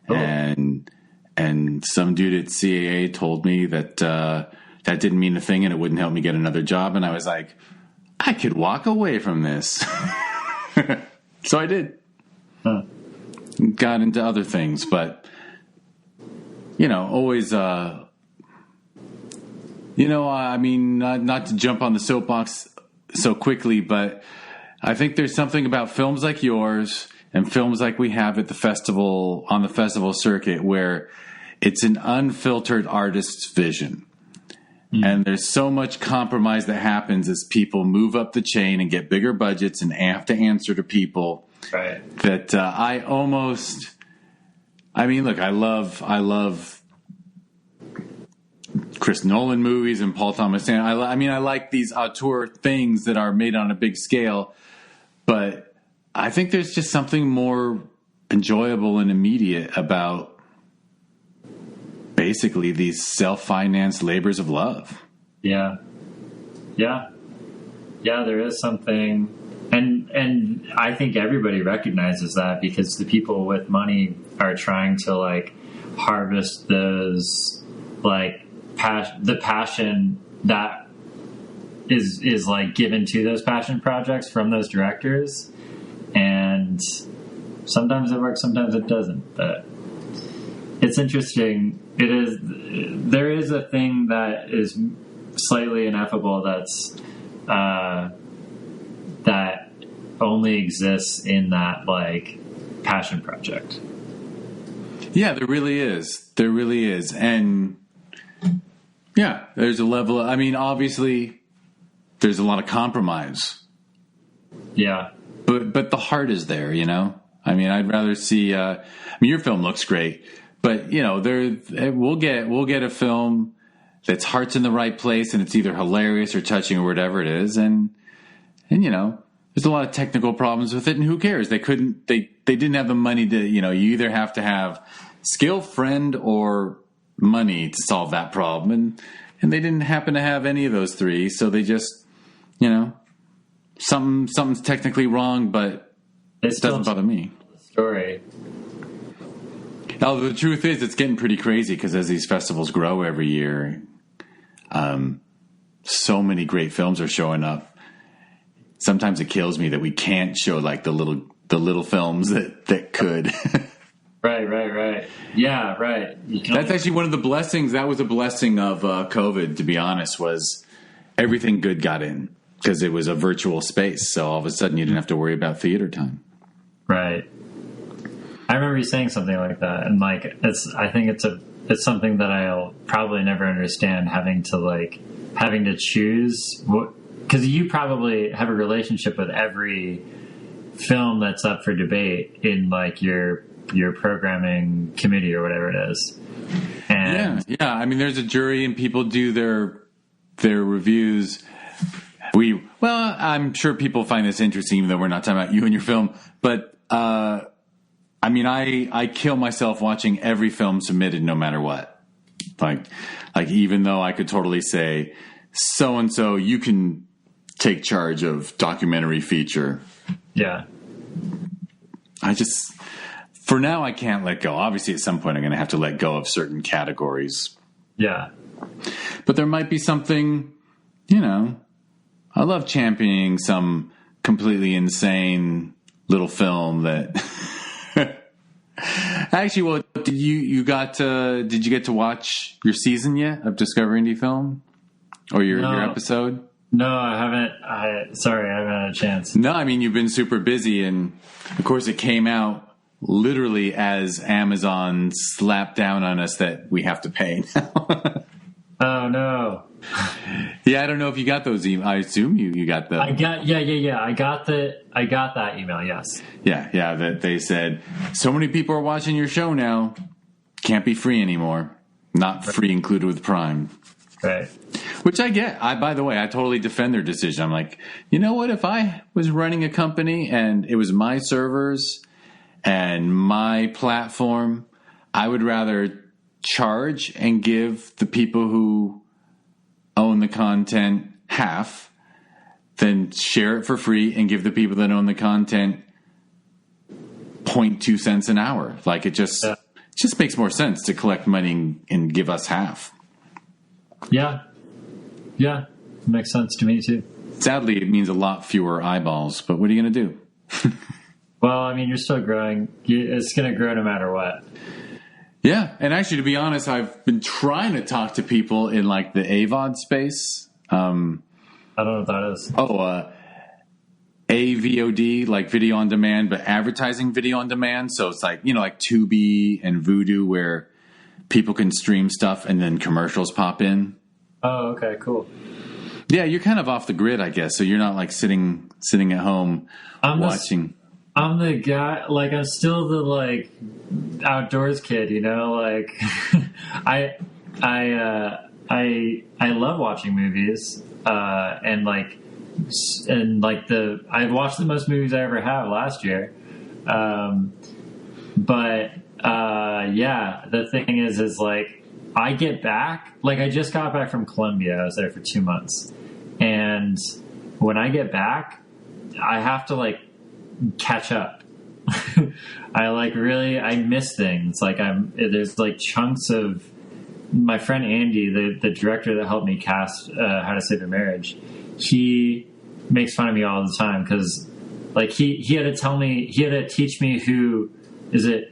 Oh. And some dude at CAA told me that that didn't mean a thing, and it wouldn't help me get another job. And I was like, I could walk away from this. So I did. Huh. Got into other things, but always. I mean, not to jump on the soapbox so quickly, but I think there's something about films like yours and films like we have at the festival, on the festival circuit, where it's an unfiltered artist's vision. Mm. And there's so much compromise that happens as people move up the chain and get bigger budgets and have to answer to people. Right. That I love Chris Nolan movies and Paul Thomas Anderson. I like these auteur things that are made on a big scale, but I think there's just something more enjoyable and immediate about basically these self-financed labors of love. Yeah, there is something, and I think everybody recognizes that, because the people with money are trying to like harvest those like the passion that is like given to those passion projects from those directors, and sometimes it works, sometimes it doesn't. But it's interesting. There is a thing that is slightly ineffable that's that only exists in that like passion project. Yeah, there really is. And yeah, there's a level. I mean, obviously, there's a lot of compromise. Yeah. But the heart is there, you know? I mean, I'd rather see, your film looks great, but you know, we'll get a film that's heart's in the right place and it's either hilarious or touching or whatever it is. And you know, there's a lot of technical problems with it, and who cares? They didn't have the money to, you know, you either have to have skill, friend, or money to solve that problem. And they didn't happen to have any of those three. So they just, you know, something's technically wrong, but it doesn't bother me. Story. Now, the truth is, it's getting pretty crazy because as these festivals grow every year, so many great films are showing up. Sometimes it kills me that we can't show like the little films that could. Right. Yeah, right. That's actually one of the blessings. That was a blessing of COVID, to be honest, was everything good got in because it was a virtual space. So all of a sudden you didn't have to worry about theater time. Right. I remember you saying something like that, and like I think it's something that I'll probably never understand, having to choose because you probably have a relationship with every film that's up for debate in like your programming committee or whatever it is. And yeah. I mean, there's a jury and people do their reviews. I'm sure people find this interesting, even though we're not talking about you and your film, but. I mean, I kill myself watching every film submitted, no matter what. Like even though I could totally say, so and so, you can take charge of documentary feature. Yeah. For now, I can't let go. Obviously, at some point, I'm going to have to let go of certain categories. Yeah. But there might be something, you know, I love championing some completely insane little film that. Actually, well, did you get to watch your season yet of Discover Indie Film, or your episode? No, I haven't. Sorry, I haven't had a chance. No, I mean, you've been super busy, and of course, it came out literally as Amazon slapped down on us that we have to pay now. Oh no. Yeah, I don't know if you got those emails. I assume you got them. I got that email. Yes. Yeah. That they said so many people are watching your show now. Can't be free anymore. Not free included with Prime. Right. Which I get. By the way, I totally defend their decision. I'm like, you know what? If I was running a company and it was my servers and my platform, I would rather charge and give the people who own the content half than share it for free and give the people that own the content 0.2 cents an hour. Like it just makes more sense to collect money and give us half. Yeah. Makes sense to me too. Sadly, it means a lot fewer eyeballs, but what are you going to do? Well, I mean, you're still growing. It's going to grow no matter what. Yeah, and actually, to be honest, I've been trying to talk to people in like the AVOD space. I don't know what that is. AVOD, like video on demand, but advertising video on demand. So it's like, you know, like Tubi and Vudu, where people can stream stuff and then commercials pop in. Oh, okay, cool. Yeah, you're kind of off the grid, I guess. So you're not like sitting at home watching. I'm the guy, like, I'm still the, like, outdoors kid, you know? Like, I love watching movies, I've watched the most movies I ever have last year. The thing is like, I get back, like, I just got back from Colombia. I was there for 2 months. And when I get back, I have to, like, catch up. I miss things. Like there's like chunks of my friend Andy, the director that helped me cast How to Save a Marriage. He makes fun of me all the time because like he had to teach me who is it.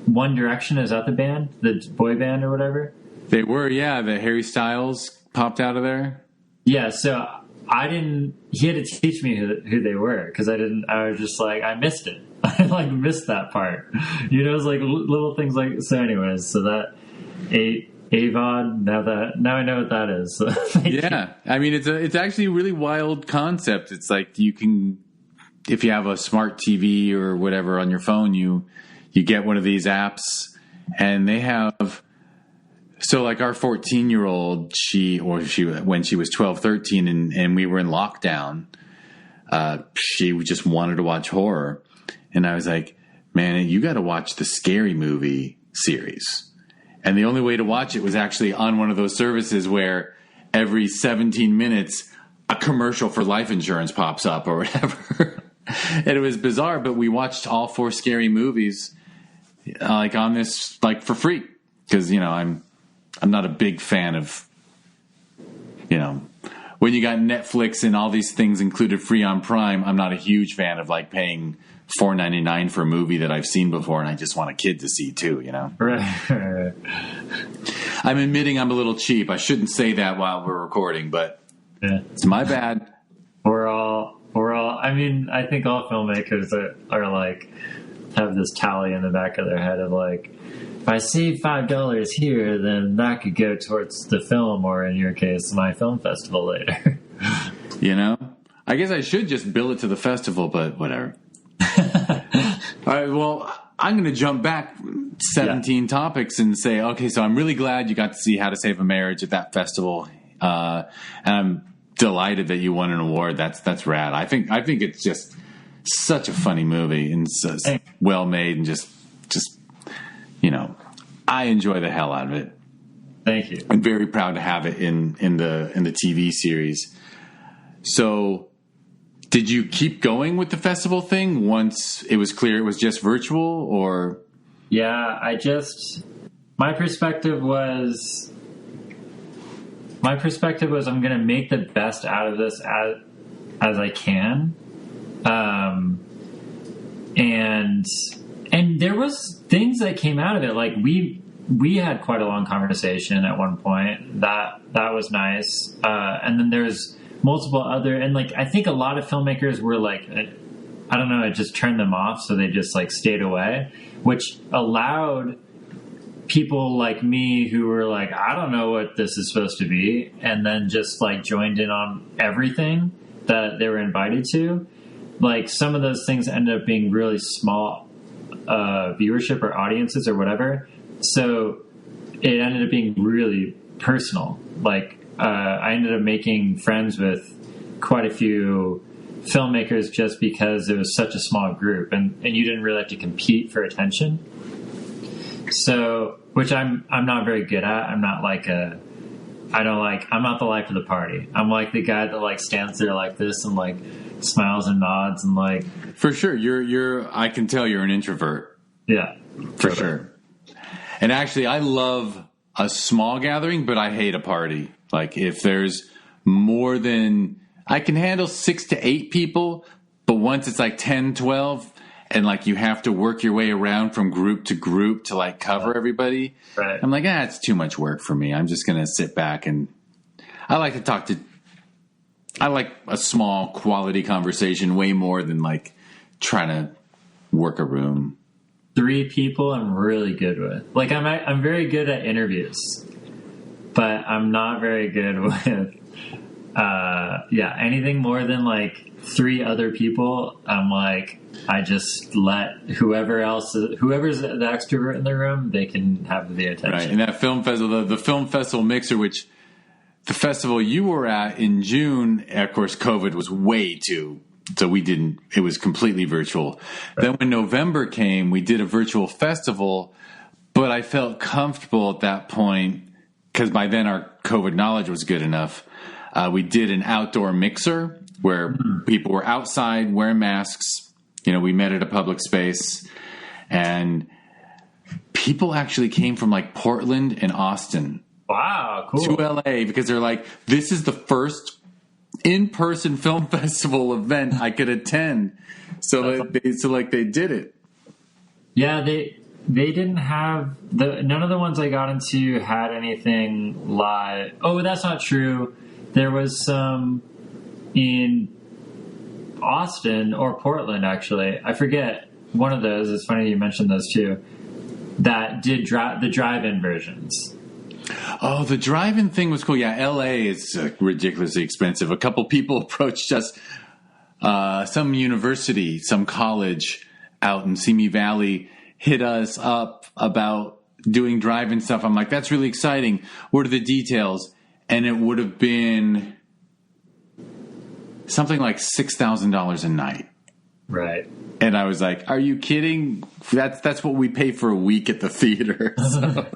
One Direction, is that the band, the boy band or whatever? They were, yeah. The Harry Styles popped out of there. Yeah, so he had to teach me who they were because I was just like, I missed it. I missed that part. You know, it's like little things like, so anyways, so that AVOD. Now I know what that is. Yeah, I mean it's actually a really wild concept. It's like you can, if you have a smart TV or whatever on your phone, you get one of these apps, and they have. So like our 14-year-old, when she was 12, 13, and we were in lockdown, she just wanted to watch horror, and I was like, man, you got to watch the Scary Movie series. And the only way to watch it was actually on one of those services where every 17 minutes a commercial for life insurance pops up or whatever. And it was bizarre, but we watched all 4 Scary Movies like on this, like for free, because I'm not a big fan of when you got Netflix and all these things included free on Prime. I'm not a huge fan of like paying $4.99 for a movie that I've seen before and I just want a kid to see too, Right. I'm admitting I'm a little cheap. I shouldn't say that while we're recording, but It's my bad. We're all. I mean, I think all filmmakers are like have this tally in the back of their head of like, if I save $5 here, then that could go towards the film, or in your case, my film festival later. I guess I should just bill it to the festival, but whatever. All right, well, I'm going to jump back 17 topics and say, okay, so I'm really glad you got to see How to Save a Marriage at that festival, and I'm delighted that you won an award. That's rad. I think it's just such a funny movie and so well made, and just I enjoy the hell out of it. Thank you. I'm very proud to have it in the TV series. So, did you keep going with the festival thing once it was clear it was just virtual, or? Yeah, my perspective was I'm going to make the best out of this as I can. And there was things that came out of it. Like we had quite a long conversation at one point. That was nice. And then there's multiple other, and like I think a lot of filmmakers were like, I don't know, it just turned them off, so they just like stayed away, which allowed people like me who were like, I don't know what this is supposed to be, and then just like joined in on everything that they were invited to. Like some of those things ended up being really small viewership or audiences or whatever, so it ended up being really personal. Like I ended up making friends with quite a few filmmakers just because it was such a small group, and you didn't really have to compete for attention. So, which I'm not very good at. I'm not the life of the party. I'm like the guy that like stands there like this and like smiles and nods and like. For sure, I can tell you're an introvert. Yeah, for sure. And actually, I love a small gathering, but I hate a party. Like if there's more than, I can handle 6 to 8 people, but once it's like 10, 12, and like you have to work your way around from group to group to like cover everybody. Right. I'm like, it's too much work for me. I'm just going to sit back, and I like a small quality conversation way more than like trying to work a room. 3 people I'm really good with. Like I'm very good at interviews, but I'm not very good with anything more than like 3 other people. I'm like, I just let whoever's the extrovert in the room, they can have the attention. Right. And that film festival, the film festival mixer, which the festival you were at in June, of course, COVID was way too. So it was completely virtual. Right. Then when November came, we did a virtual festival, but I felt comfortable at that point because by then our COVID knowledge was good enough. We did an outdoor mixer where people were outside wearing masks. We met at a public space, and people actually came from like Portland and Austin. Wow, cool. To LA because they're like, this is the first in-person film festival event I could attend. So they did it. Yeah, they didn't have none of the ones I got into had anything live. Oh, that's not true. There was some in Austin or Portland, actually. I forget. One of those. It's funny you mentioned those two. That did the drive-in versions. Oh, the drive-in thing was cool. Yeah, L.A. is ridiculously expensive. A couple people approached us, some university, some college out in Simi Valley hit us up about doing drive-in stuff. I'm like, that's really exciting. What are the details? And it would have been something like $6,000 a night. Right. And I was like, are you kidding? That's what we pay for a week at the theater. So.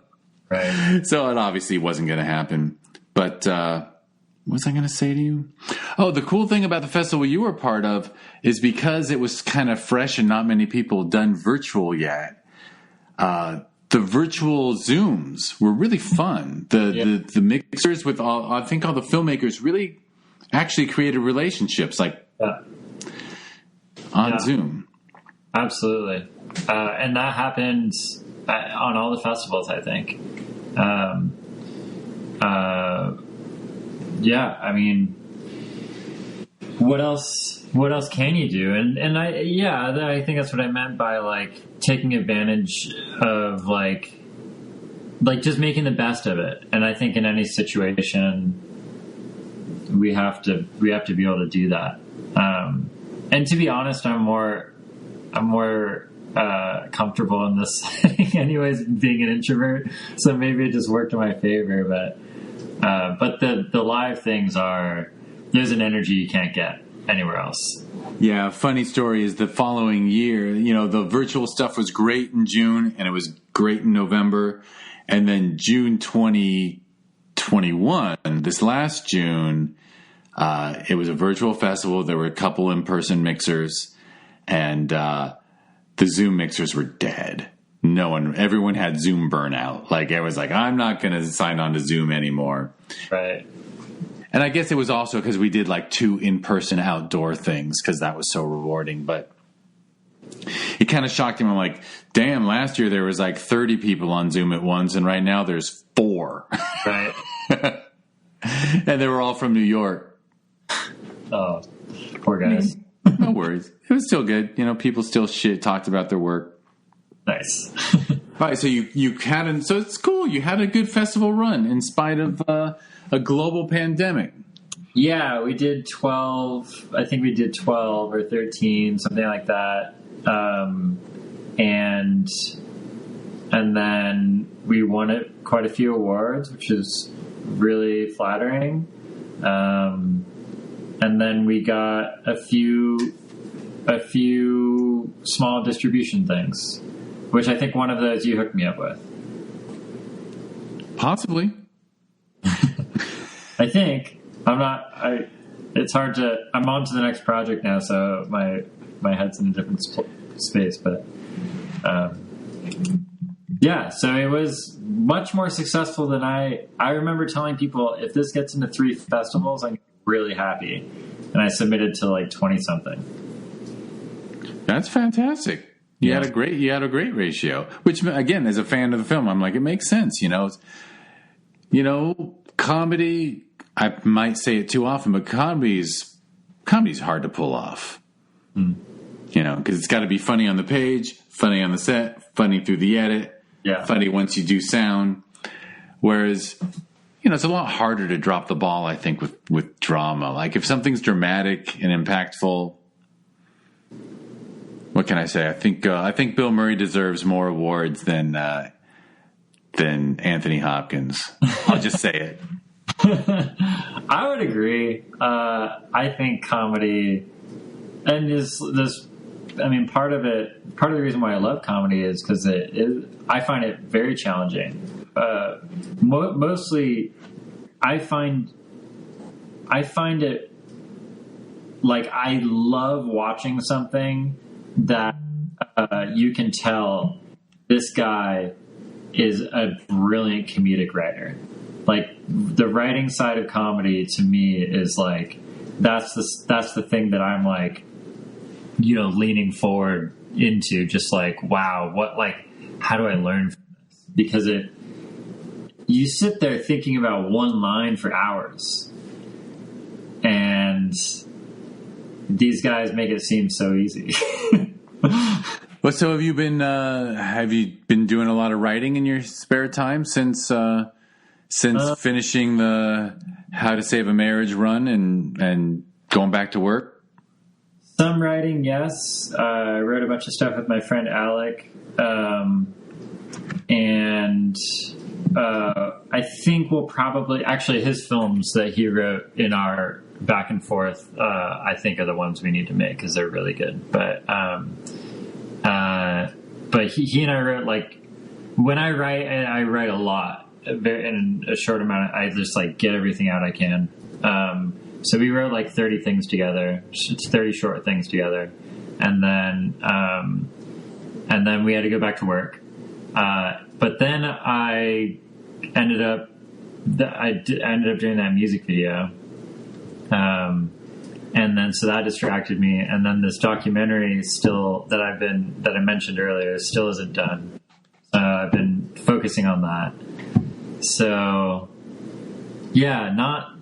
Right. So it obviously wasn't going to happen. But what was I going to say to you? Oh, the cool thing about the festival you were part of is because it was kind of fresh and not many people had done virtual yet. The virtual Zooms were really fun. The mixers with I think all the filmmakers really actually created relationships on Zoom. Absolutely. And that happened on all the festivals, I think. Yeah, I mean, what else can you do? And I think that's what I meant by like taking advantage of like just making the best of it. And I think in any situation we have to be able to do that. And to be honest, I'm more comfortable in this setting anyways, being an introvert, so maybe it just worked in my favor. But the live things there's an energy you can't get anywhere else. Yeah, funny story is the following year, the virtual stuff was great in June and it was great in November, and then June 2021, this last June, it was a virtual festival. There were a couple in-person mixers, and the Zoom mixers were dead. Everyone had Zoom burnout. Like, I was like, I'm not going to sign on to Zoom anymore. Right. And I guess it was also because we did like 2 in-person outdoor things because that was so rewarding. But it kind of shocked him. I'm like, damn, last year there was like 30 people on Zoom at once, and right now there's 4. Right. And they were all from New York. Oh, poor guys. No worries. It was still good. People still talked about their work. Nice. All right, so you had so it's cool. You had a good festival run in spite of a global pandemic. Yeah, we did 12. I think we did 12 or 13, something like that. And then we won quite a few awards, which is really flattering. And then we got a few small distribution things, which I think one of those you hooked me up with. Possibly. I think. It's hard to. I'm on to the next project now, so my head's in a different space. But yeah, so it was much more successful than I remember telling people. If this gets into 3 festivals, I'm really happy. And I submitted to like 20 something. That's fantastic. You had a great ratio, which again, as a fan of the film, I'm like, it makes sense. Comedy, I might say it too often, but comedy's hard to pull off. Because it's got to be funny on the page, funny on the set, funny through the edit, funny once you do sound. Whereas, it's a lot harder to drop the ball, I think, with drama. Like if something's dramatic and impactful, what can I say? I think Bill Murray deserves more awards than Anthony Hopkins. I'll just say it. I would agree. I think comedy, and part of the reason why I love comedy is because I find it very challenging. Mostly, I find it like I love watching something that you can tell this guy is a brilliant comedic writer. Like the writing side of comedy to me is like that's the thing that I'm like leaning forward into, just like, wow, how do I learn from this? Because you sit there thinking about one line for hours, and these guys make it seem so easy. Well, so have you been doing a lot of writing in your spare time since since finishing the How to Save a Marriage run and going back to work? Some writing, yes. I wrote a bunch of stuff with my friend Alec. And I think we'll probably... Actually, his films that he wrote in our back and forth, I think are the ones we need to make because they're really good. But he and I wrote, like... When I write a lot. In a short amount, I just, like, get everything out I can. So we wrote like 30 things together, 30 short things together, and then we had to go back to work. But then I ended up doing that music video, and then so that distracted me. And then this documentary that I mentioned earlier still isn't done. I've been focusing on that. So yeah, not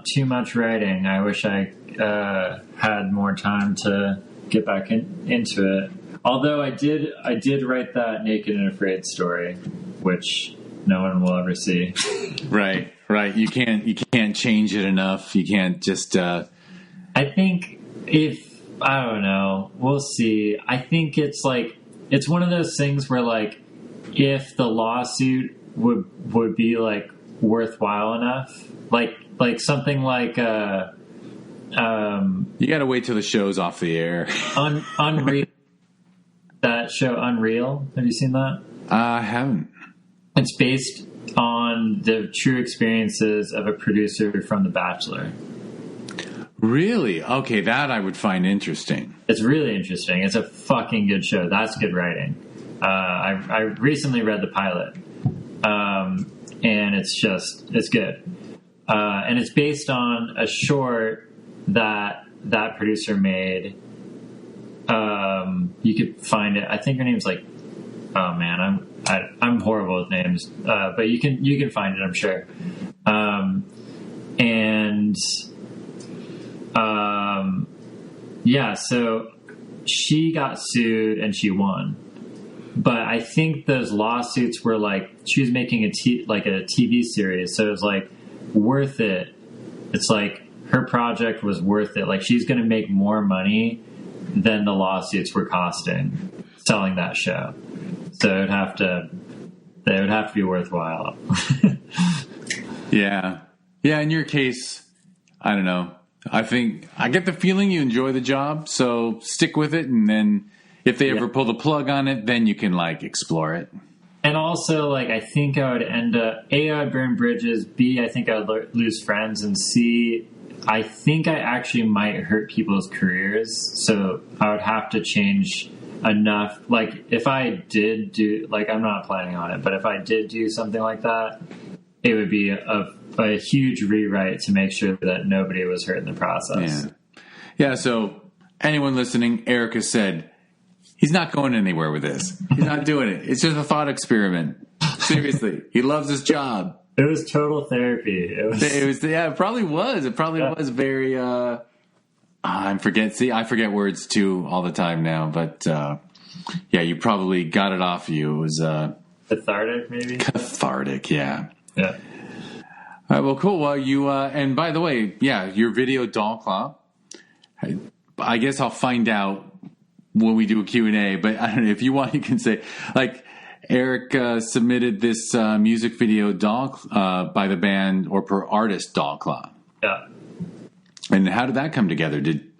too much writing. I wish I had more time to get back into it. Although I did write that Naked and Afraid story, which no one will ever see. Right. You can't change it enough. You can't just. I think I don't know. We'll see. I think it's one of those things where, like, if the lawsuit would be like worthwhile enough, like something like you got to wait till the show's off the air. Unreal. That show Unreal. Have you seen that? I haven't. It's based on the true experiences of a producer from The Bachelor. Really? Okay, that I would find interesting. It's really interesting. It's a fucking good show. That's good writing. I recently read the pilot, and it's good. And it's based on a short that producer made. You could find it. I think her name's like, oh man, I'm horrible with names, but you can find it, I'm sure. Yeah, so she got sued and she won. But I think those lawsuits were like, she was making a TV series, so it was like worth it. It's like her project was worth it. Like, she's going to make more money than the lawsuits were costing selling that show. So they would have to be worthwhile. Yeah. In your case, I don't know. I think I get the feeling you enjoy the job, so stick with it, and then if they ever pull the plug on it, then you can like explore it. And also, like, I think I would end up A, I'd burn bridges, B, I think I would lose friends, and C, I think I actually might hurt people's careers. So I would have to change enough. Like, if I did do, like, I'm not planning on it, but if I did do something like that, it would be a huge rewrite to make sure that nobody was hurt in the process. Yeah. So anyone listening, Eric has said he's not going anywhere with this. He's not doing it. It's just a thought experiment. Seriously, he loves his job. It was total therapy. It was. Yeah, it probably was. It probably was very. I forget words too all the time now. But yeah, you probably got it off you. It was cathartic, maybe. Cathartic, yeah. Yeah. All right, well, cool. Well, you and by the way, yeah, your video Doll Claw. I guess I'll find out when we do a Q&A. But I don't know if you want. You can say like. Eric submitted this music video Doll by the band or per artist Doll Claw. Yeah. And how did that come together? Did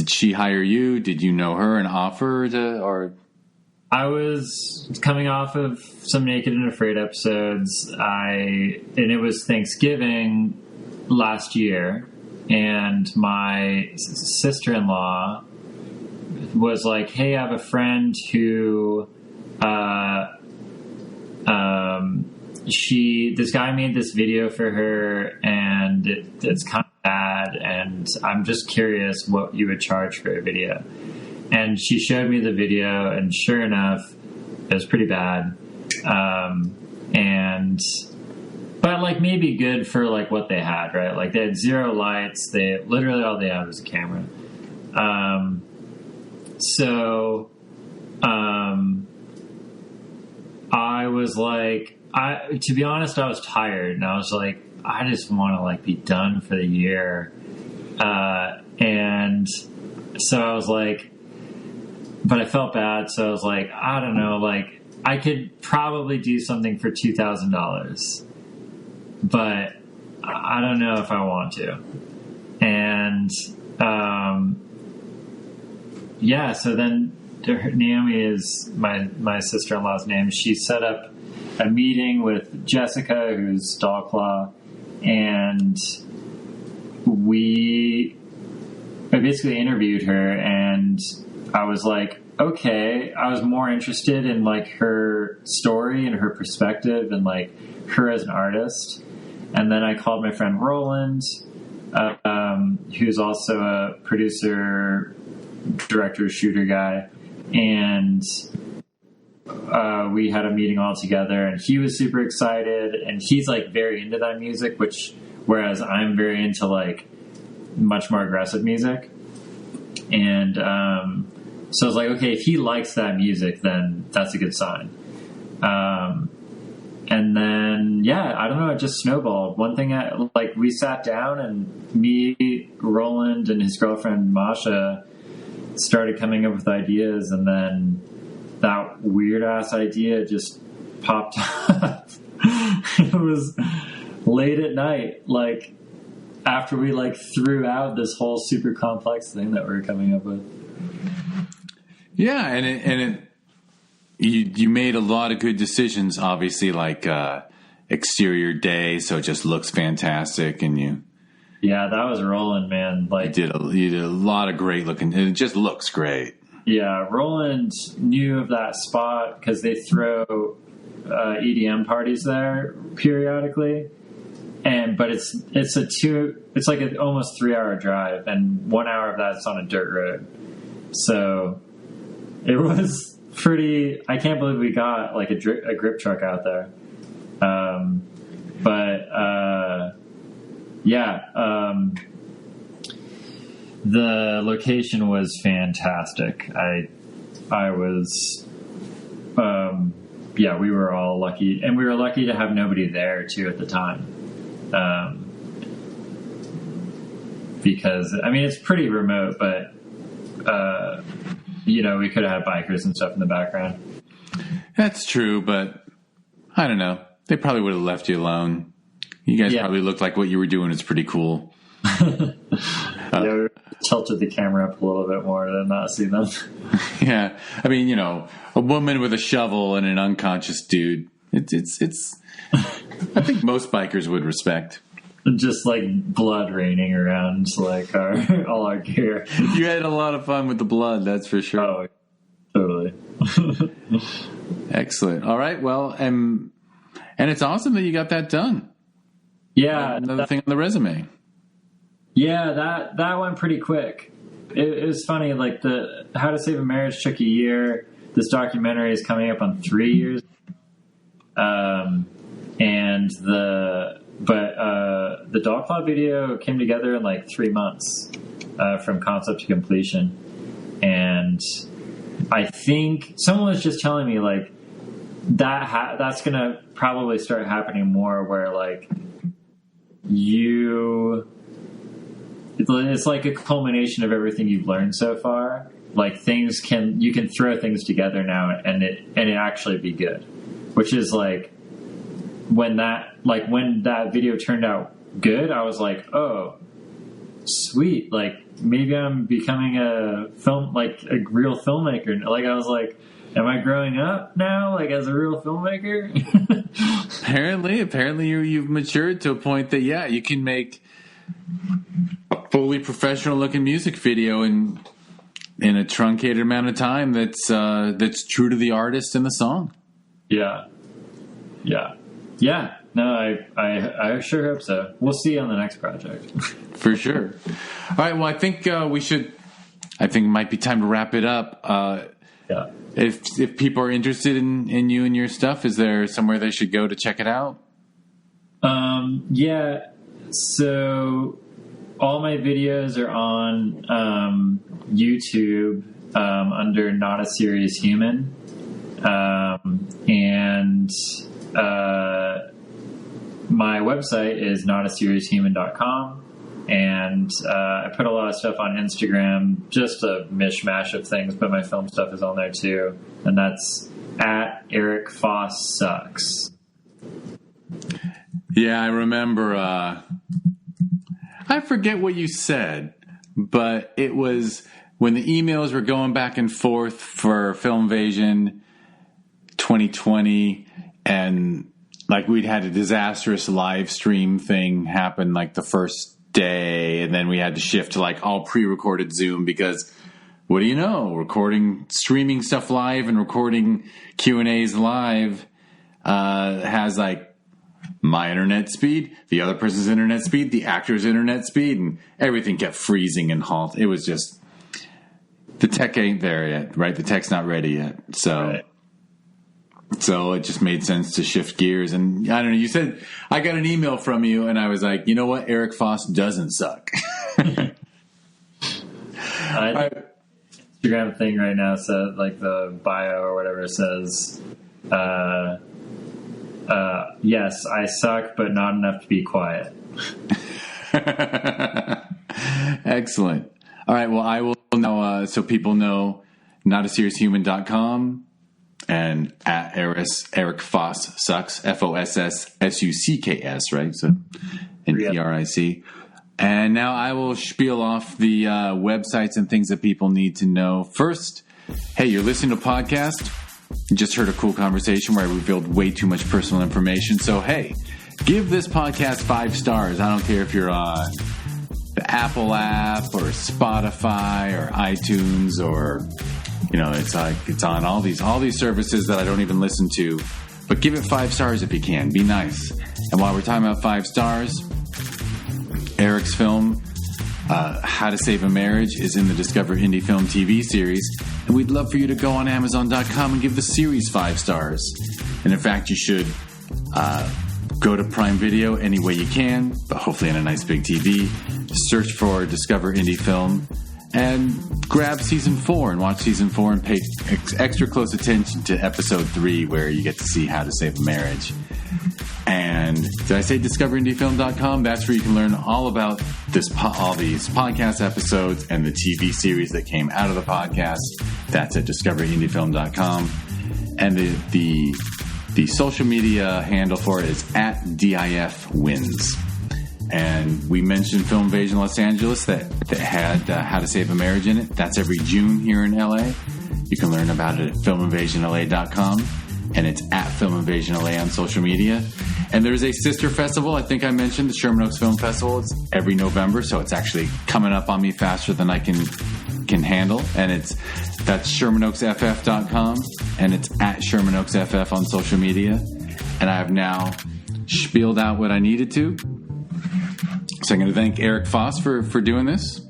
she hire you? Did you know her and offer to or? I was coming off of some Naked and Afraid episodes. And it was Thanksgiving last year, and my sister-in-law was like, "Hey, I have a friend who." This guy made this video for her, and it's kind of bad, and I'm just curious what you would charge for a video. And she showed me the video, and sure enough, it was pretty bad. But like maybe good for like what they had, right? Like they had zero lights. Literally all they had was a camera. I was like, to be honest, I was tired, and I was like, I just want to like be done for the year. And so I was like, but I felt bad. So I was like, I don't know, like I could probably do something for $2,000, but I don't know if I want to. And, yeah, so then Naomi is my sister-in-law's name. She set up a meeting with Jessica, who's Dogclaw, and I basically interviewed her, and I was like, okay, I was more interested in like her story and her perspective and like her as an artist. And then I called my friend Roland, who's also a producer, director, shooter guy, and we had a meeting all together, and he was super excited, and he's like very into that music, whereas I'm very into like much more aggressive music. And so I was like, okay, if he likes that music, then that's a good sign. And then, yeah, I don't know, it just snowballed. One thing, like we sat down, and me, Roland, and his girlfriend Masha started coming up with ideas, and then that weird ass idea just popped up. It was late at night, like after we like threw out this whole super complex thing that we were coming up with. Yeah, and you made a lot of good decisions, obviously, like exterior day, so it just looks fantastic, and you. Yeah, that was Roland, man. Like you did a lot of great looking, and it just looks great. Yeah, Roland knew of that spot because they throw EDM parties there periodically, but it's like an almost 3-hour drive, and 1 hour of that's on a dirt road. So it was pretty. I can't believe we got like a grip truck out there. The location was fantastic. I was, we were all lucky, and we were lucky to have nobody there too at the time. Because I mean, it's pretty remote, but, we could have had bikers and stuff in the background. That's true, but I don't know. They probably would have left you alone. You guys probably looked like what you were doing is pretty cool. We tilted the camera up a little bit more to not see them. Yeah. I mean, a woman with a shovel and an unconscious dude. It's I think most bikers would respect. Just like blood raining around like all our gear. You had a lot of fun with the blood, that's for sure. Oh, totally. Excellent. All right. Well, and it's awesome that you got that done. Yeah. Another thing on the resume. Yeah, that went pretty quick. It was funny, like the How to Save a Marriage took a year. This documentary is coming up on 3 years. The Dogclaw video came together in like 3 months, from concept to completion. And I think someone was just telling me like that's going to probably start happening more, where like it's like a culmination of everything you've learned so far. Like you can throw things together now and it actually be good, which is like when that video turned out good, I was like, oh, sweet. Like maybe I'm becoming a real filmmaker. Like I was like, am I growing up now? Like as a real filmmaker? Apparently you've matured to a point that, you can make a fully professional looking music video in a truncated amount of time that's true to the artist and the song. Yeah. No, I sure hope so. We'll see on the next project. For sure. All right. Well, I think it might be time to wrap it up. Yeah. If people are interested in you and your stuff, is there somewhere they should go to check it out? Yeah. So all my videos are on YouTube under Not a Serious Human. And my website is notaserioushuman.com. And I put a lot of stuff on Instagram, just a mishmash of things, but my film stuff is on there too. And that's at Eric Foss Sucks. Yeah, I remember. I forget what you said, but it was when the emails were going back and forth for Film Invasion 2020, and like we'd had a disastrous live stream thing happen like the first day, and then we had to shift to like all pre-recorded Zoom because what do you know, streaming stuff live and recording Q&As live has like my internet speed, the other person's internet speed, the actor's internet speed, and everything kept freezing and halt. It was just, the tech ain't there yet, right? The tech's not ready yet. So it just made sense to shift gears. And I don't know, you said, I got an email from you, and I was like, you know what? Eric Foss doesn't suck. Instagram thing right now says, like the bio or whatever says, yes, I suck, but not enough to be quiet. Excellent. All right. Well, I will now, so people know, notaserioushuman.com and at Eric Foss Sucks, FOSSSUCKS, right? So, and ERIC. And now I will spiel off the websites and things that people need to know. First, hey, you're listening to a podcast. You just heard a cool conversation where I revealed way too much personal information. So, hey, give this podcast 5 stars. I don't care if you're on the Apple app or Spotify or iTunes or, you know, it's on all these services that I don't even listen to. But give it 5 stars if you can. Be nice. And while we're talking about 5 stars, Eric's film, How to Save a Marriage, is in the Discover Indie Film TV series. And we'd love for you to go on Amazon.com and give the series 5 stars. And in fact, you should go to Prime Video any way you can, but hopefully on a nice big TV. Search for Discover Indie Film and grab Season 4 and watch Season 4 and pay extra close attention to Episode 3 where you get to see How to Save a Marriage. And did I say discoverindiefilm.com? That's where you can learn all about all these podcast episodes and the TV series that came out of the podcast. That's at discoverindiefilm.com. And the social media handle for it is at DIFWins. And we mentioned Film Invasion Los Angeles that had How to Save a Marriage in it. That's every June here in LA. You can learn about it at filminvasionla.com. And it's at Film Invasion LA on social media. And there's a sister festival, I think I mentioned, the Sherman Oaks Film Festival. It's every November, so it's actually coming up on me faster than I can handle. And that's ShermanOaksFF.com, and it's at ShermanOaksFF on social media. And I have now spieled out what I needed to. So I'm going to thank Eric Foss for doing this.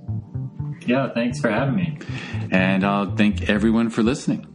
Yeah, thanks for having me. And I'll thank everyone for listening.